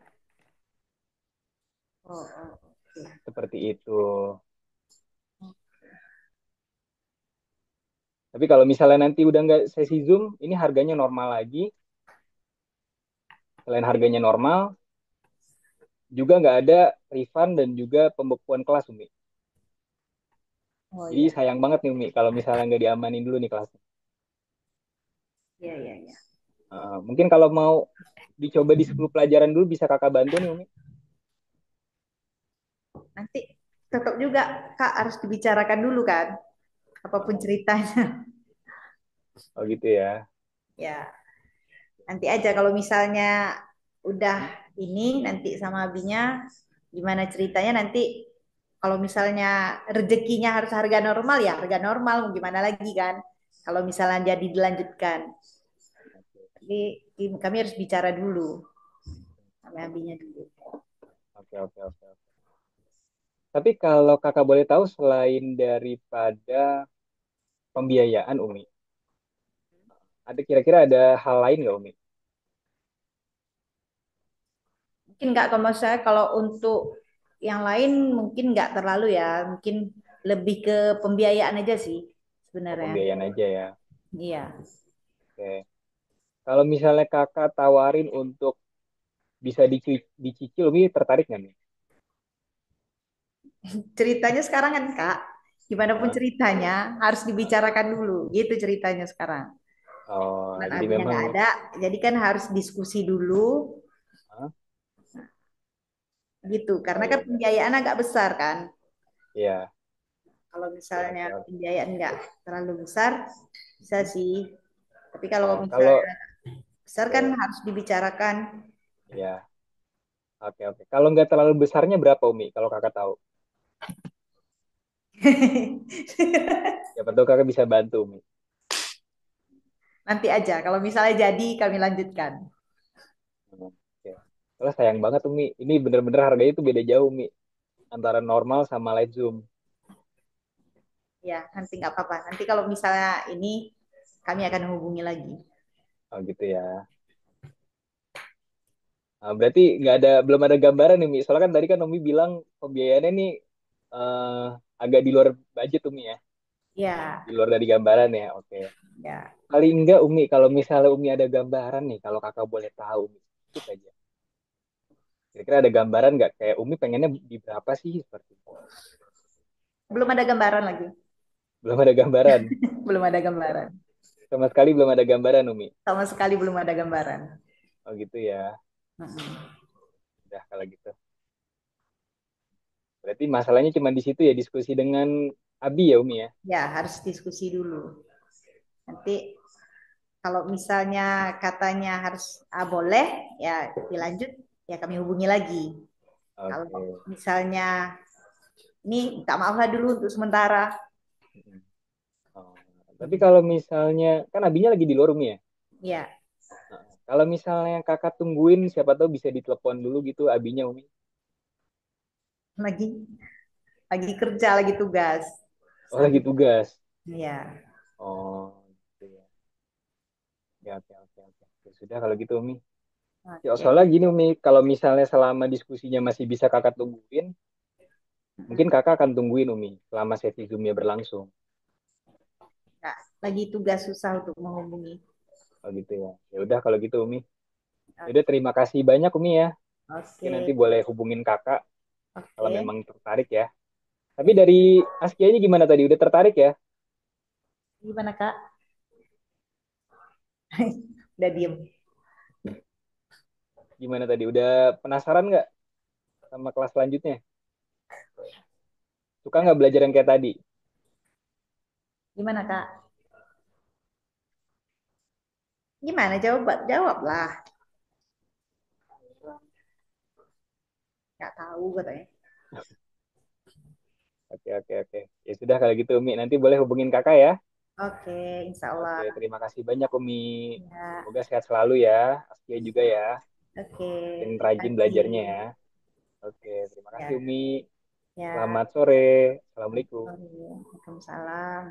Oh, oh, oke. Seperti itu. Tapi kalau misalnya nanti udah nggak sesi Zoom, ini harganya normal lagi. Selain harganya normal, juga nggak ada refund dan juga pembekuan kelas Umi. Oh Jadi iya. sayang banget nih Umi kalau misalnya nggak diamanin dulu nih kelasnya. Iya, iya, iya. Mungkin kalau mau dicoba di 10 pelajaran dulu bisa kakak bantu nih Umi. Nanti tetap juga Kak harus dibicarakan dulu kan apapun Oh, ceritanya. oh gitu ya. Ya, nanti aja kalau misalnya udah ini nanti sama abinya gimana ceritanya nanti kalau misalnya rezekinya harus harga normal ya harga normal mau gimana lagi kan kalau misalnya jadi dilanjutkan Oke, tapi kami harus bicara dulu sama abinya dulu. oke, oke, oke. Tapi kalau kakak boleh tahu selain daripada pembiayaan Umi, ada kira-kira ada hal lain nggak Umi? Mungkin nggak kalau saya kalau untuk yang lain mungkin nggak terlalu ya mungkin lebih ke pembiayaan aja sih Oh, sebenarnya pembiayaan aja ya. iya. Oke. Kalau misalnya kakak tawarin untuk bisa dicicil, Umi tertarik nggak nih? Ceritanya sekarang kan Kak, gimana pun Hah? ceritanya harus dibicarakan dulu, gitu ceritanya sekarang. Oh, Dan jadi abinya memang, nggak ada, jadi kan harus diskusi dulu, hah? gitu. Oh Karena ya kan udah, pembiayaan agak besar kan. iya, Kalau oke, misalnya oke, oke. pembiayaan nggak terlalu besar, bisa Hmm? sih. Tapi kalau Oh, kalau, misalnya besar kan oke, harus dibicarakan. iya, oke, oke. Kalau nggak terlalu besarnya berapa Umi? Kalau kakak tahu, siapa tahu kakak bisa bantu Umi. Nanti aja, kalau misalnya jadi kami lanjutkan. Hmm, oke. Soalnya sayang banget Umi, ini bener-bener harganya tuh beda jauh Umi, antara normal sama light zoom. Ya, nanti nggak apa-apa. Nanti kalau misalnya ini kami akan hubungi lagi. Oh gitu ya. Nah, berarti nggak ada, belum ada gambaran nih, Mi. Soalnya kan tadi kan Umi bilang pembiayaannya nih eh, agak di luar budget Umi ya, Ya, di luar dari gambaran ya. Oke. ya. Paling enggak Umi, kalau misalnya Umi ada gambaran nih, kalau kakak boleh tahu, Umi, sedikit aja. Kira-kira ada gambaran nggak kayak Umi pengennya di berapa sih seperti itu? Belum ada gambaran lagi. Belum ada gambaran, Belum ada gambaran. sama sekali belum ada gambaran Umi. Sama sekali belum ada gambaran. Oh gitu ya. Mm-mm. Udah kalau gitu. Berarti masalahnya cuma di situ ya, diskusi dengan Abi ya Umi ya. Ya, harus diskusi dulu. Nanti kalau misalnya katanya harus boleh, ya dilanjut, ya kami hubungi lagi. Kalau Oke. misalnya ini minta maaf lah dulu untuk sementara. Mm-mm. Oh. Tapi kalau misalnya kan Abinya lagi di luar Umi ya. Ya, Nah, kalau misalnya kakak tungguin, siapa tahu bisa ditelepon dulu gitu abinya Umi. lagi lagi kerja, lagi tugas. Oh lagi Sambil, tugas. ya, Oh gitu ya. Ya oke oke oke. Ya, sudah kalau gitu Umi. Ya oke. soalnya gini Umi, kalau misalnya selama diskusinya masih bisa kakak tungguin, mungkin Mm-mm. kakak akan tungguin Umi selama sesi Zoom-nya berlangsung. Ya, lagi tugas susah untuk menghubungi. Oh gitu ya. Ya udah kalau gitu Umi. Ya udah Oke, terima kasih banyak Umi ya. Mungkin nanti oke, boleh hubungin kakak kalau oke. memang tertarik ya. Tapi Oke. dari Askianya gimana tadi? Udah tertarik ya? Gimana Kak? Udah diem. Gimana tadi? Udah penasaran nggak sama kelas selanjutnya? Suka nggak belajar yang kayak tadi? Gimana Kak? Gimana jawab jawablah. Nggak tahu katanya. Oke, oke, oke. Ya sudah kalau gitu Umi. Nanti boleh hubungin kakak ya. Oke, insya Oke, Allah. terima kasih banyak Umi. Ya, Semoga sehat selalu ya. Askia juga ya. oke. Makin Terima rajin belajarnya ya. kasih. Oke, terima kasih Ya, Umi. ya. Selamat sore. Assalamualaikum. Waalaikumsalam.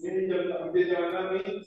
Ini jam 7 jam 6 nih.